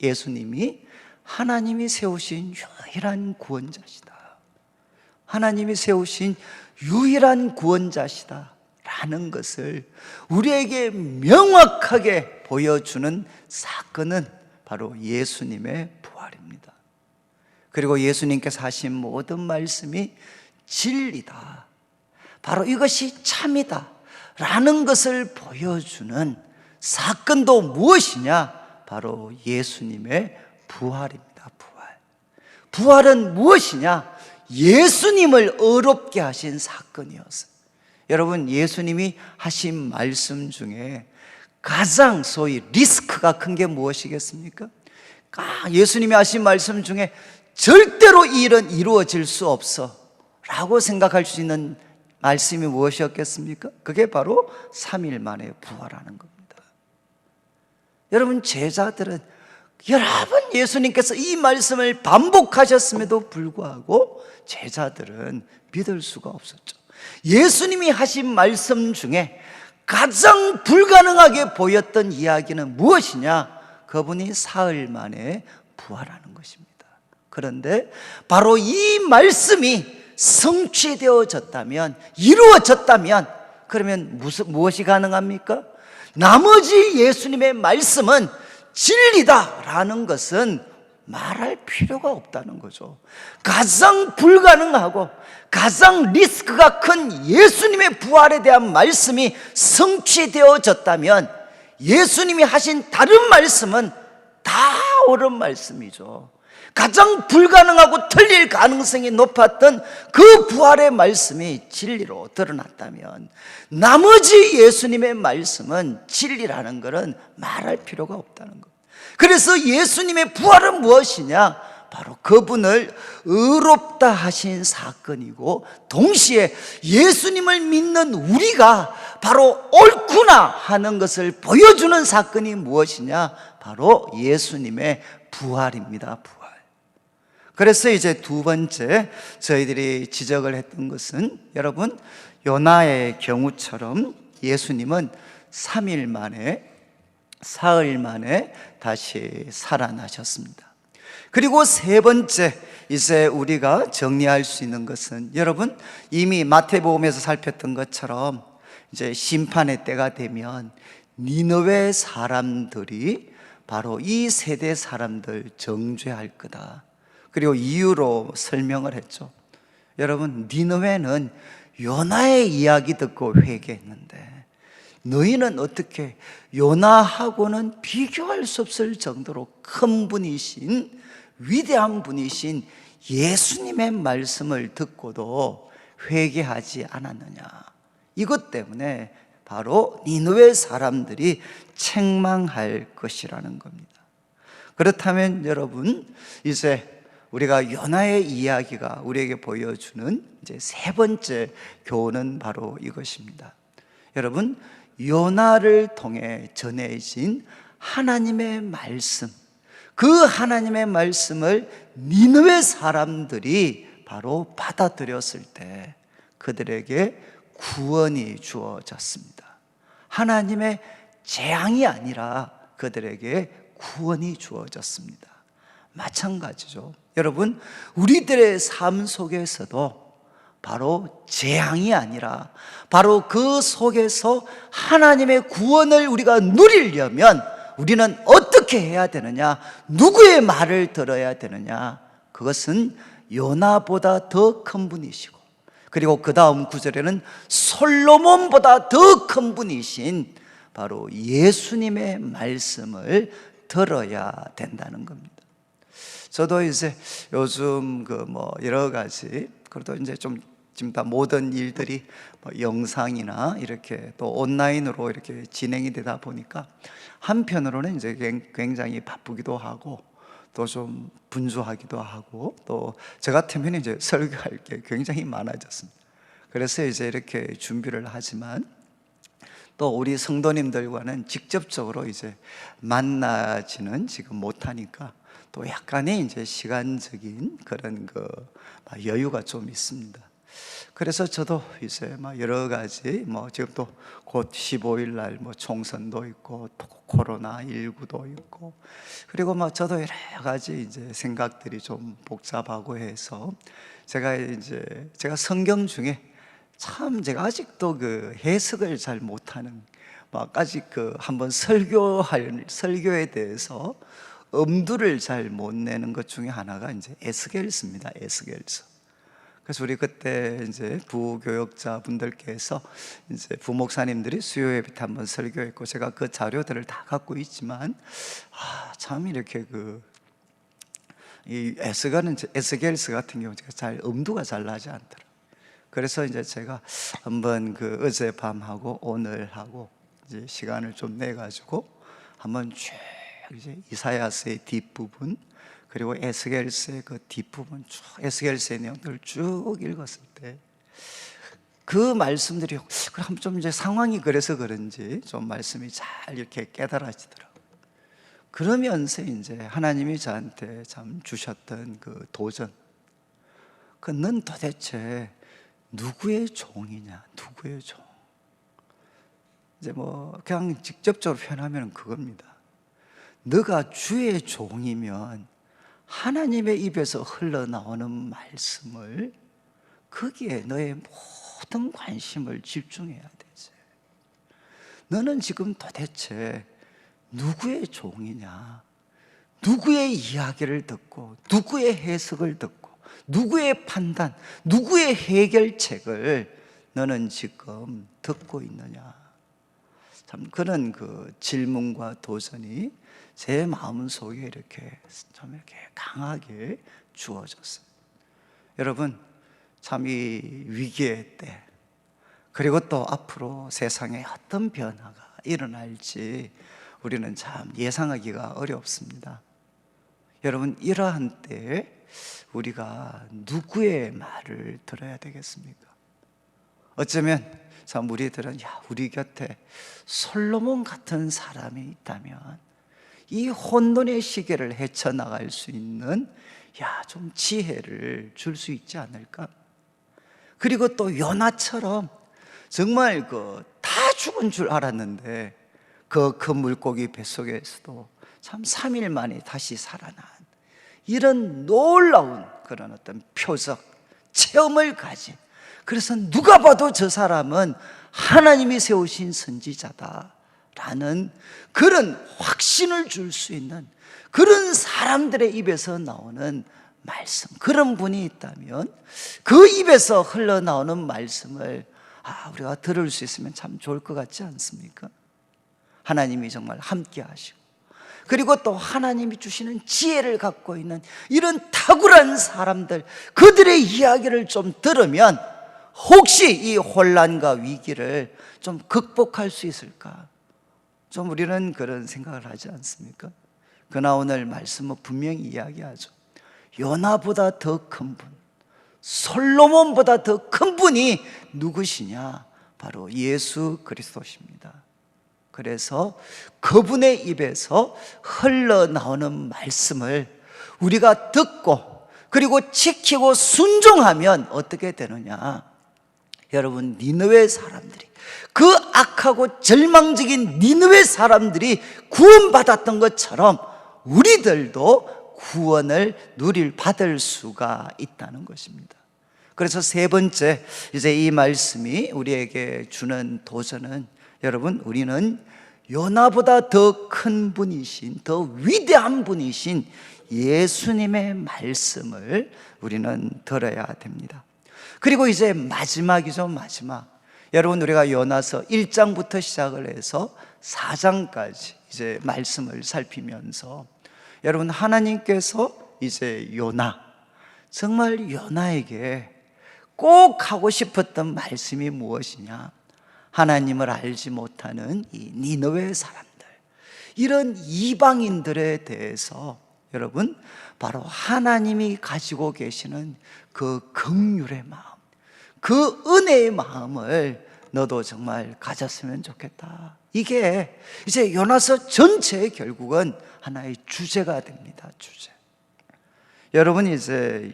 예수님이 하나님이 세우신 유일한 구원자시다, 하나님이 세우신 유일한 구원자시다 라는 것을 우리에게 명확하게 보여주는 사건은 바로 예수님의 부활입니다. 그리고 예수님께서 하신 모든 말씀이 진리다, 바로 이것이 참이다 라는 것을 보여주는 사건도 무엇이냐? 바로 예수님의 부활입니다. 부활은 무엇이냐? 예수님을 어렵게 하신 사건이었어요. 여러분, 예수님이 하신 말씀 중에 가장 소위 리스크가 큰 게 무엇이겠습니까? 예수님이 하신 말씀 중에 절대로 이 일은 이루어질 수 없어 라고 생각할 수 있는 말씀이 무엇이었겠습니까? 그게 바로 3일 만에 부활하는 겁니다. 여러분, 제자들은 여러 번 예수님께서 이 말씀을 반복하셨음에도 불구하고 제자들은 믿을 수가 없었죠. 예수님이 하신 말씀 중에 가장 불가능하게 보였던 이야기는 무엇이냐? 그분이 사흘 만에 부활하는 것입니다. 그런데 바로 이 말씀이 성취되어졌다면, 이루어졌다면, 그러면 무엇이 가능합니까? 나머지 예수님의 말씀은 진리다라는 것은 말할 필요가 없다는 거죠. 가장 불가능하고 가장 리스크가 큰 예수님의 부활에 대한 말씀이 성취되어졌다면, 예수님이 하신 다른 말씀은 다 옳은 말씀이죠. 가장 불가능하고 틀릴 가능성이 높았던 그 부활의 말씀이 진리로 드러났다면, 나머지 예수님의 말씀은 진리라는 것은 말할 필요가 없다는 것. 그래서 예수님의 부활은 무엇이냐? 바로 그분을 의롭다 하신 사건이고, 동시에 예수님을 믿는 우리가 바로 옳구나 하는 것을 보여주는 사건이 무엇이냐? 바로 예수님의 부활입니다. 부활. 그래서 이제 두 번째 저희들이 지적을 했던 것은, 여러분, 요나의 경우처럼 예수님은 3일 만에, 사흘 만에 다시 살아나셨습니다. 그리고 세 번째, 이제 우리가 정리할 수 있는 것은, 여러분, 이미 마태복음에서 살폈던 것처럼 이제 심판의 때가 되면 니느웨 사람들이 바로 이 세대 사람들 정죄할 거다. 그리고 이유로 설명을 했죠. 여러분, 니느웨는 요나의 이야기 듣고 회개했는데, 너희는 어떻게 요나하고는 비교할 수 없을 정도로 큰 분이신, 위대한 분이신 예수님의 말씀을 듣고도 회개하지 않았느냐. 이것 때문에 바로 니느웨 사람들이 책망할 것이라는 겁니다. 그렇다면 여러분, 이제 우리가 요나의 이야기가 우리에게 보여주는 이제 세 번째 교훈은 바로 이것입니다. 여러분, 요나를 통해 전해진 하나님의 말씀, 그 하나님의 말씀을 니느웨 사람들이 바로 받아들였을 때 그들에게 구원이 주어졌습니다. 하나님의 재앙이 아니라 그들에게 구원이 주어졌습니다. 마찬가지죠. 여러분, 우리들의 삶 속에서도 바로 재앙이 아니라 바로 그 속에서 하나님의 구원을 우리가 누리려면 우리는 어떻게 해야 되느냐? 누구의 말을 들어야 되느냐? 그것은 요나보다 더 큰 분이시고, 그리고 그 다음 구절에는 솔로몬보다 더 큰 분이신 바로 예수님의 말씀을 들어야 된다는 겁니다. 저도 이제 요즘 여러 가지, 그래도 이제 좀 지금 다 모든 일들이 영상이나 이렇게 또 온라인으로 이렇게 진행이 되다 보니까 한편으로는 이제 굉장히 바쁘기도 하고 또 좀 분주하기도 하고, 또 저 같으면 이제 설교할 게 굉장히 많아졌습니다. 그래서 이제 이렇게 준비를 하지만 또 우리 성도님들과는 직접적으로 이제 만나지는 지금 못하니까 또 약간의 이제 시간적인 그런 여유가 좀 있습니다. 그래서 저도 이제 여러 가지 지금 또 곧 15일 날 총선도 있고 또 코로나19도 있고, 그리고 저도 여러 가지 이제 생각들이 좀 복잡하고 해서 제가 성경 중에 참 제가 아직도 해석을 잘 못하는, 아직 한번 설교에 대해서 엄두를 잘 못 내는 것 중에 하나가 이제 에스겔서입니다. 에스겔서. 그래서 우리 그때 이제 부교역자 분들께서 이제 부목사님들이 수요 예배 때 한번 설교했고, 제가 그 자료들을 다 갖고 있지만 참 이렇게 이 에스겔서 같은 경우 제가 엄두가 잘 나지 않더라고요. 그래서 이제 제가 한번 어젯밤하고 오늘하고 이제 시간을 좀 내 가지고 한번 쭉 이제 이사야서의 뒷부분, 그리고 에스겔서의 뒷부분 쭉, 에스겔서의 내용들을 쭉 읽었을 때 그 말씀들이 그럼 좀 이제 상황이 그래서 그런지 좀 말씀이 잘 이렇게 깨달아지더라고요. 그러면서 이제 하나님이 저한테 참 주셨던 도전, 넌 도대체 누구의 종이냐? 누구의 종? 이제 그냥 직접적으로 표현하면 그겁니다. 너가 주의 종이면 하나님의 입에서 흘러나오는 말씀을, 거기에 너의 모든 관심을 집중해야 되지. 너는 지금 도대체 누구의 종이냐? 누구의 이야기를 듣고 누구의 해석을 듣고 누구의 판단, 누구의 해결책을 너는 지금 듣고 있느냐? 참 그런 질문과 도전이 제 마음속에 이렇게 강하게 주어졌어요. 여러분, 참 이 위기의 때, 그리고 또 앞으로 세상에 어떤 변화가 일어날지 우리는 참 예상하기가 어렵습니다. 여러분, 이러한 때에 우리가 누구의 말을 들어야 되겠습니까? 어쩌면 참 우리들은 우리 곁에 솔로몬 같은 사람이 있다면 이 혼돈의 시계를 헤쳐나갈 수 있는 좀 지혜를 줄 수 있지 않을까? 그리고 또 요나처럼 정말 다 죽은 줄 알았는데 큰 물고기 뱃속에서도 참 3일 만에 다시 살아난 이런 놀라운 그런 어떤 표적, 체험을 가진, 그래서 누가 봐도 저 사람은 하나님이 세우신 선지자다라는 그런 확신을 줄 수 있는 그런 사람들의 입에서 나오는 말씀, 그런 분이 있다면 그 입에서 흘러나오는 말씀을 우리가 들을 수 있으면 참 좋을 것 같지 않습니까? 하나님이 정말 함께 하시고, 그리고 또 하나님이 주시는 지혜를 갖고 있는 이런 탁월한 사람들, 그들의 이야기를 좀 들으면 혹시 이 혼란과 위기를 좀 극복할 수 있을까? 좀 우리는 그런 생각을 하지 않습니까? 그러나 오늘 말씀은 분명히 이야기하죠. 요나보다 더 큰 분, 솔로몬보다 더 큰 분이 누구시냐? 바로 예수 그리스도십니다. 그래서 그분의 입에서 흘러나오는 말씀을 우리가 듣고 그리고 지키고 순종하면 어떻게 되느냐? 여러분, 니느웨 사람들이, 그 악하고 절망적인 니느웨 사람들이 구원받았던 것처럼 우리들도 구원을 받을 수가 있다는 것입니다. 그래서 세 번째, 이제 이 말씀이 우리에게 주는 도전은, 여러분, 우리는 요나보다 더 큰 분이신, 더 위대한 분이신 예수님의 말씀을 우리는 들어야 됩니다. 그리고 이제 마지막이죠, 마지막. 여러분, 우리가 요나서 1장부터 시작을 해서 4장까지 이제 말씀을 살피면서 여러분, 하나님께서 이제 요나, 정말 요나에게 꼭 하고 싶었던 말씀이 무엇이냐? 하나님을 알지 못하는 이 니느웨 사람들, 이런 이방인들에 대해서 여러분, 바로 하나님이 가지고 계시는 그 긍휼의 마음, 그 은혜의 마음을 너도 정말 가졌으면 좋겠다. 이게 이제 요나서 전체의 결국은 하나의 주제가 됩니다. 주제. 여러분, 이제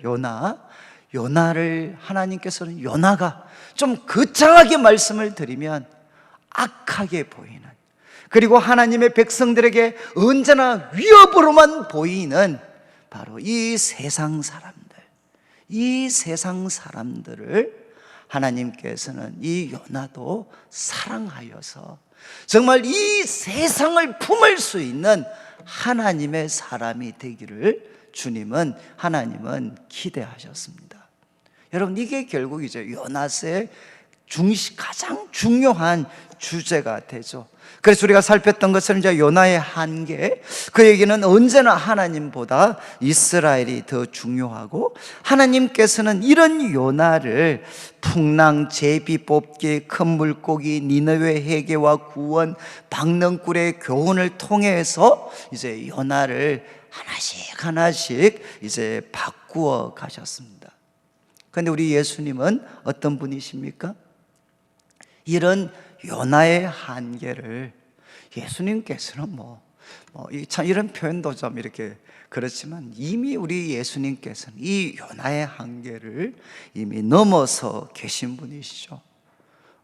요나를 하나님께서는 요나가 좀 거창하게 말씀을 드리면 악하게 보이는, 그리고 하나님의 백성들에게 언제나 위협으로만 보이는 바로 이 세상 사람들을 하나님께서는 이 요나도 사랑하여서 정말 이 세상을 품을 수 있는 하나님의 사람이 되기를 하나님은 기대하셨습니다. 여러분, 이게 결국 이제 요나서의 가장 중요한 주제가 되죠. 그래서 우리가 살폈던 것처럼 이제 요나의 한계, 그에게는 언제나 하나님보다 이스라엘이 더 중요하고, 하나님께서는 이런 요나를 풍랑, 제비 뽑기, 큰 물고기, 니느웨 회개와 구원, 박능꿀의 교훈을 통해서 이제 요나를 하나씩 이제 바꾸어 가셨습니다. 그런데 우리 예수님은 어떤 분이십니까? 이런 요나의 한계를 예수님께서는 참 이런 표현도 좀 이렇게 그렇지만, 이미 우리 예수님께서는 이 요나의 한계를 이미 넘어서 계신 분이시죠.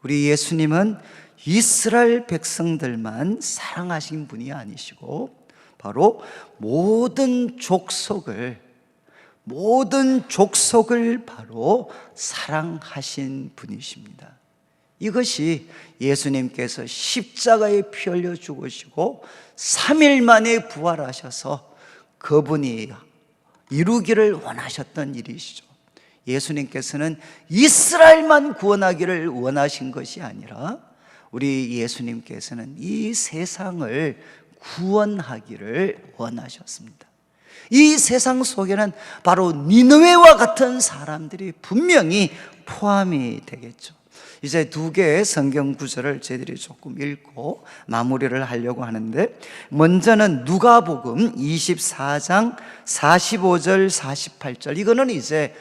우리 예수님은 이스라엘 백성들만 사랑하신 분이 아니시고 바로 모든 족속을 바로 사랑하신 분이십니다. 이것이 예수님께서 십자가에 피 흘려 죽으시고 3일 만에 부활하셔서 그분이 이루기를 원하셨던 일이시죠. 예수님께서는 이스라엘만 구원하기를 원하신 것이 아니라 우리 예수님께서는 이 세상을 구원하기를 원하셨습니다. 이 세상 속에는 바로 니느웨와 같은 사람들이 분명히 포함이 되겠죠. 이제 2개의 성경 구절을 저희들이 조금 읽고 마무리를 하려고 하는데, 먼저는 누가복음 24장 45절 48절. 이거는 이제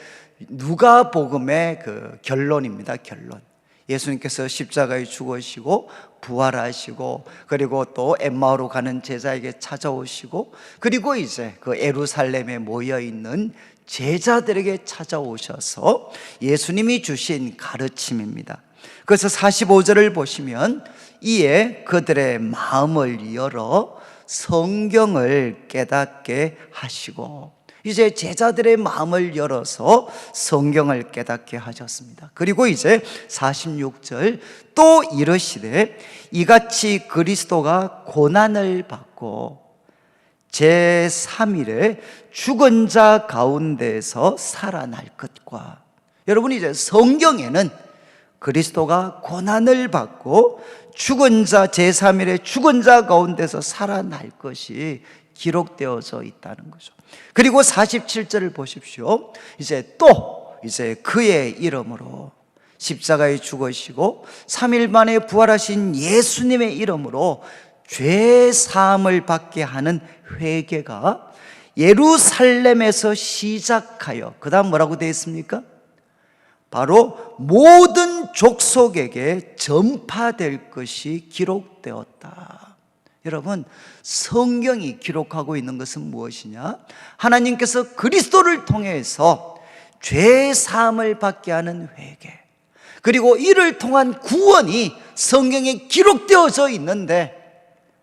누가복음의 그 결론입니다. 결론. 예수님께서 십자가에 죽으시고 부활하시고, 그리고 또 엠마오로 가는 제자에게 찾아오시고, 그리고 이제 그 예루살렘에 모여있는 제자들에게 찾아오셔서 예수님이 주신 가르침입니다. 그래서 45절을 보시면, 이에 그들의 마음을 열어 성경을 깨닫게 하시고, 이제 제자들의 마음을 열어서 성경을 깨닫게 하셨습니다. 그리고 이제 46절, 또 이르시되 이같이 그리스도가 고난을 받고 제3일에 죽은 자 가운데서 살아날 것과. 여러분, 이제 성경에는 그리스도가 고난을 받고 죽은 자, 제3일에 죽은 자 가운데서 살아날 것이 기록되어져 있다는 거죠. 그리고 47절을 보십시오. 이제 그의 이름으로, 십자가에 죽으시고 3일 만에 부활하신 예수님의 이름으로 죄 사함을 받게 하는 회개가 예루살렘에서 시작하여, 그 다음 뭐라고 되어 있습니까? 바로 모든 족속에게 전파될 것이 기록되었다. 여러분, 성경이 기록하고 있는 것은 무엇이냐? 하나님께서 그리스도를 통해서 죄 사함을 받게 하는 회개, 그리고 이를 통한 구원이 성경에 기록되어져 있는데,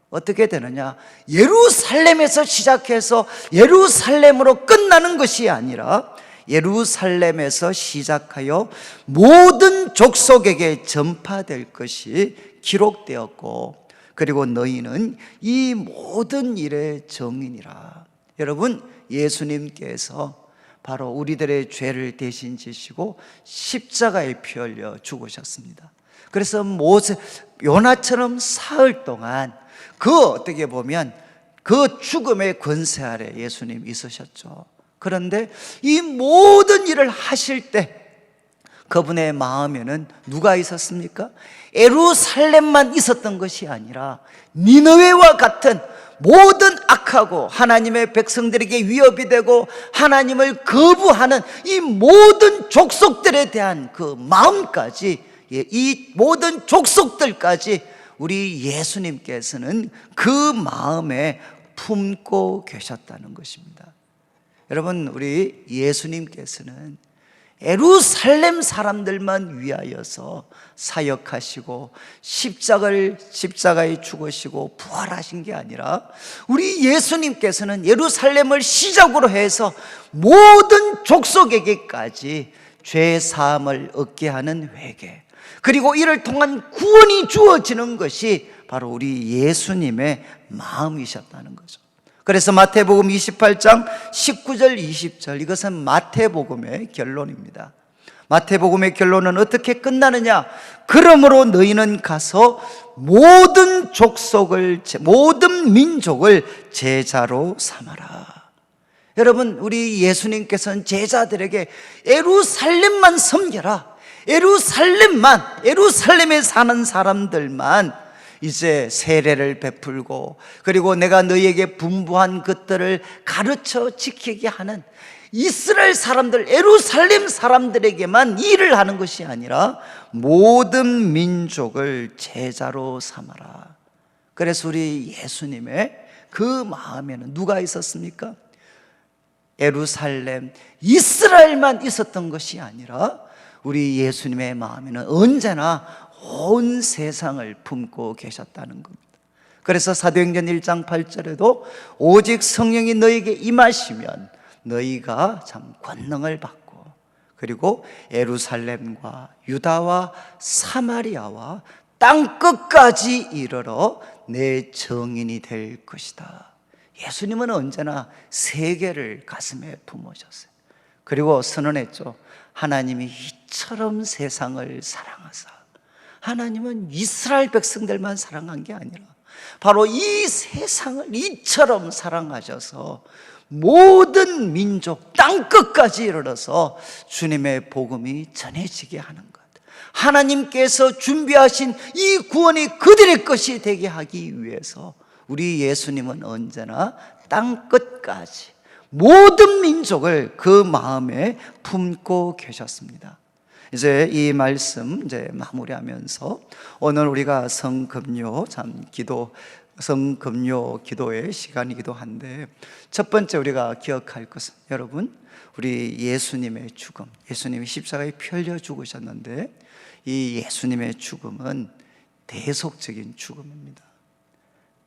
어떻게 되느냐? 예루살렘에서 시작해서 예루살렘으로 끝나는 것이 아니라 예루살렘에서 시작하여 모든 족속에게 전파될 것이 기록되었고, 그리고 너희는 이 모든 일의 증인이라. 여러분, 예수님께서 바로 우리들의 죄를 대신 지시고 십자가에 피 흘려 죽으셨습니다. 그래서 요나처럼 사흘 동안 어떻게 보면 그 죽음의 권세 아래 예수님 있으셨죠. 그런데 이 모든 일을 하실 때 그분의 마음에는 누가 있었습니까? 예루살렘만 있었던 것이 아니라 니느웨와 같은 모든 악하고 하나님의 백성들에게 위협이 되고 하나님을 거부하는 이 모든 족속들에 대한 그 마음까지, 이 모든 족속들까지 우리 예수님께서는 그 마음에 품고 계셨다는 것입니다. 여러분, 우리 예수님께서는 예루살렘 사람들만 위하여서 사역하시고 십자가에 죽으시고 부활하신 게 아니라 우리 예수님께서는 예루살렘을 시작으로 해서 모든 족속에게까지 죄 사함을 얻게 하는 회개, 그리고 이를 통한 구원이 주어지는 것이 바로 우리 예수님의 마음이셨다는 거죠. 그래서 마태복음 28장 19절 20절, 이것은 마태복음의 결론입니다. 마태복음의 결론은 어떻게 끝나느냐? 그러므로 너희는 가서 모든 민족을 제자로 삼아라. 여러분, 우리 예수님께서는 제자들에게 예루살렘만 섬겨라, 예루살렘에 사는 사람들만 이제 세례를 베풀고, 그리고 내가 너희에게 분부한 것들을 가르쳐 지키게 하는 이스라엘 사람들, 예루살렘 사람들에게만 일을 하는 것이 아니라 모든 민족을 제자로 삼아라. 그래서 우리 예수님의 그 마음에는 누가 있었습니까? 예루살렘, 이스라엘만 있었던 것이 아니라 우리 예수님의 마음에는 언제나 온 세상을 품고 계셨다는 겁니다. 그래서 사도행전 1장 8절에도 오직 성령이 너희에게 임하시면 너희가 참 권능을 받고, 그리고 예루살렘과 유다와 사마리아와 땅끝까지 이르러 내 증인이 될 것이다. 예수님은 언제나 세계를 가슴에 품으셨어요. 그리고 선언했죠. 하나님이 이처럼 세상을 사랑하사, 하나님은 이스라엘 백성들만 사랑한 게 아니라 바로 이 세상을 이처럼 사랑하셔서 모든 민족 땅끝까지 이르러서 주님의 복음이 전해지게 하는 것, 하나님께서 준비하신 이 구원이 그들의 것이 되게 하기 위해서 우리 예수님은 언제나 땅끝까지 모든 민족을 그 마음에 품고 계셨습니다. 이제 이 말씀 마무리하면서 오늘 우리가 성금요 기도의 시간이기도 한데, 첫 번째 우리가 기억할 것은, 여러분, 우리 예수님의 죽음, 예수님이 십자가에 피 흘려 죽으셨는데 이 예수님의 죽음은 대속적인 죽음입니다.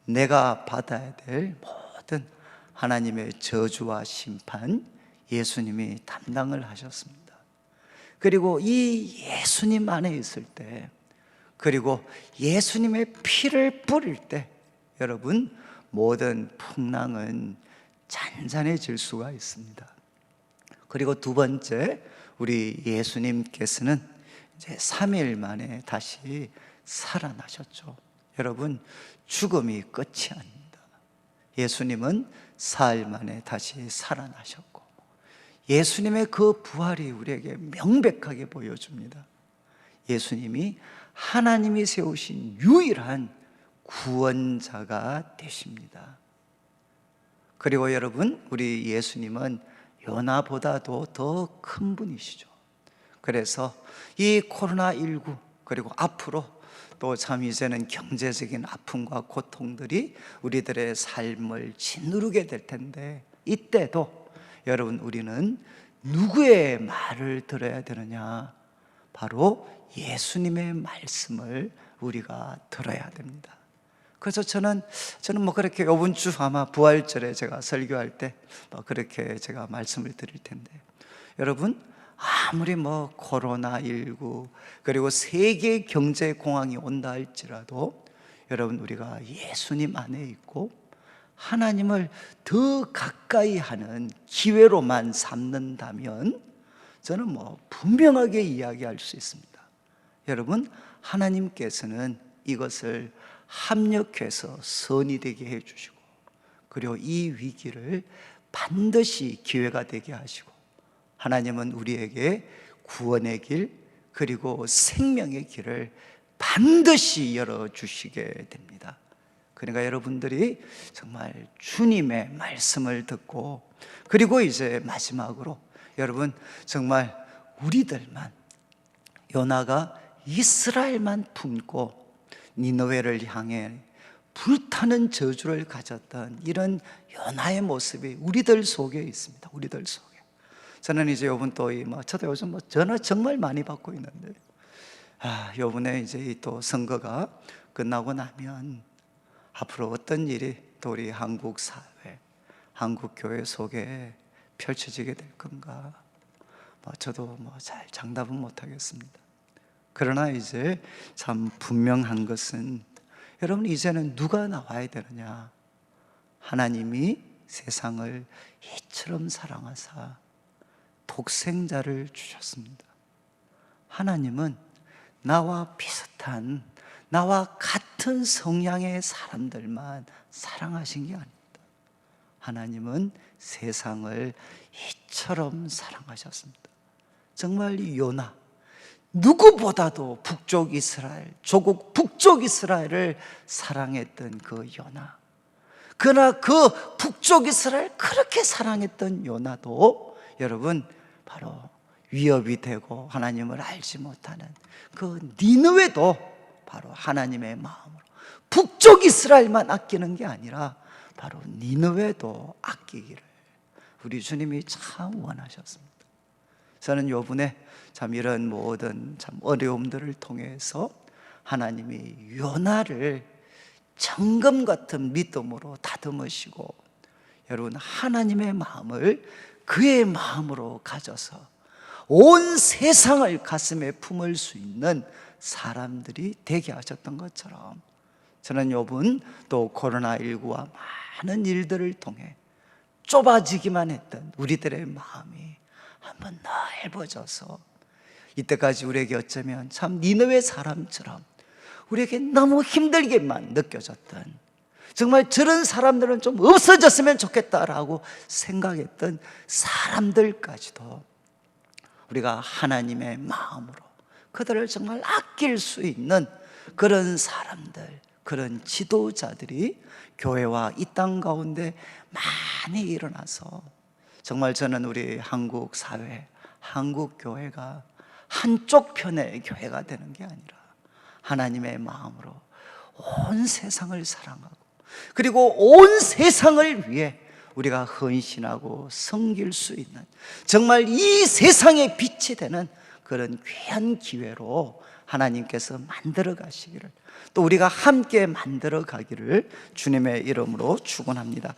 내가 받아야 될 모든 하나님의 저주와 심판 예수님이 담당을 하셨습니다. 그리고 이 예수님 안에 있을 때, 그리고 예수님의 피를 뿌릴 때, 여러분, 모든 풍랑은 잔잔해질 수가 있습니다. 그리고 두 번째, 우리 예수님께서는 이제 3일 만에 다시 살아나셨죠. 여러분, 죽음이 끝이 아닙니다. 예수님은 사흘 만에 다시 살아나셨고, 예수님의 그 부활이 우리에게 명백하게 보여줍니다. 예수님이 하나님이 세우신 유일한 구원자가 되십니다. 그리고 여러분, 우리 예수님은 요나보다도 더 큰 분이시죠. 그래서 이 코로나19, 그리고 앞으로 또 참 이제는 경제적인 아픔과 고통들이 우리들의 삶을 짓누르게 될 텐데, 이때도 여러분, 우리는 누구의 말을 들어야 되느냐? 바로 예수님의 말씀을 우리가 들어야 됩니다. 그래서 저는 뭐 그렇게 이번 주 아마 부활절에 제가 설교할 때 그렇게 제가 말씀을 드릴 텐데, 여러분, 아무리 뭐 코로나19 그리고 세계 경제 공황이 온다 할지라도 여러분, 우리가 예수님 안에 있고 하나님을 더 가까이 하는 기회로만 삼는다면 저는 뭐 분명하게 이야기할 수 있습니다. 여러분, 하나님께서는 이것을 합력해서 선이 되게 해주시고, 그리고 이 위기를 반드시 기회가 되게 하시고, 하나님은 우리에게 구원의 길 그리고 생명의 길을 반드시 열어주시게 됩니다. 그러니까 여러분들이 정말 주님의 말씀을 듣고, 그리고 이제 마지막으로 여러분 정말 우리들만, 요나가 이스라엘만 품고 니느웨를 향해 불타는 저주를 가졌던 이런 요나의 모습이 우리들 속에 있습니다. 우리들 속에. 저는 이제 요번 또 저도 요즘 전화 정말 많이 받고 있는데, 요번에 이제 또 선거가 끝나고 나면 앞으로 어떤 일이 또 우리 한국 사회, 한국 교회 속에 펼쳐지게 될 건가, 저도 잘 장담은 못 하겠습니다. 그러나 이제 참 분명한 것은, 여러분 이제는 누가 나와야 되느냐? 하나님이 세상을 이처럼 사랑하사 독생자를 주셨습니다. 하나님은 나와 비슷한, 나와 같은 성향의 사람들만 사랑하신 게 아닙니다. 하나님은 세상을 이처럼 사랑하셨습니다. 정말 이 요나, 누구보다도 북쪽 이스라엘, 조국 북쪽 이스라엘을 사랑했던 그 요나, 그러나 그 북쪽 이스라엘 그렇게 사랑했던 요나도 여러분 바로 위협이 되고 하나님을 알지 못하는 그 니느웨도 바로 하나님의 마음으로, 북쪽 이스라엘만 아끼는 게 아니라 바로 니느웨도 아끼기를 우리 주님이 참 원하셨습니다. 저는 요번에 참 이런 모든 참 어려움들을 통해서 하나님이 요나를 정금 같은 믿음으로 다듬으시고, 여러분 하나님의 마음을 그의 마음으로 가져서 온 세상을 가슴에 품을 수 있는 사람들이 되게 하셨던 것처럼, 저는 요번 또 코로나19와 많은 일들을 통해 좁아지기만 했던 우리들의 마음이 한번 넓어져서, 이때까지 우리에게 어쩌면 참 니느웨 사람처럼 우리에게 너무 힘들게만 느껴졌던, 정말 저런 사람들은 좀 없어졌으면 좋겠다라고 생각했던 사람들까지도 우리가 하나님의 마음으로 그들을 정말 아낄 수 있는 그런 사람들, 그런 지도자들이 교회와 이 땅 가운데 많이 일어나서, 정말 저는 우리 한국 사회, 한국 교회가 한쪽 편의 교회가 되는 게 아니라 하나님의 마음으로 온 세상을 사랑하고, 그리고 온 세상을 위해 우리가 헌신하고 섬길 수 있는, 정말 이 세상의 빛이 되는 그런 귀한 기회로 하나님께서 만들어 가시기를, 또 우리가 함께 만들어 가기를 주님의 이름으로 축원합니다.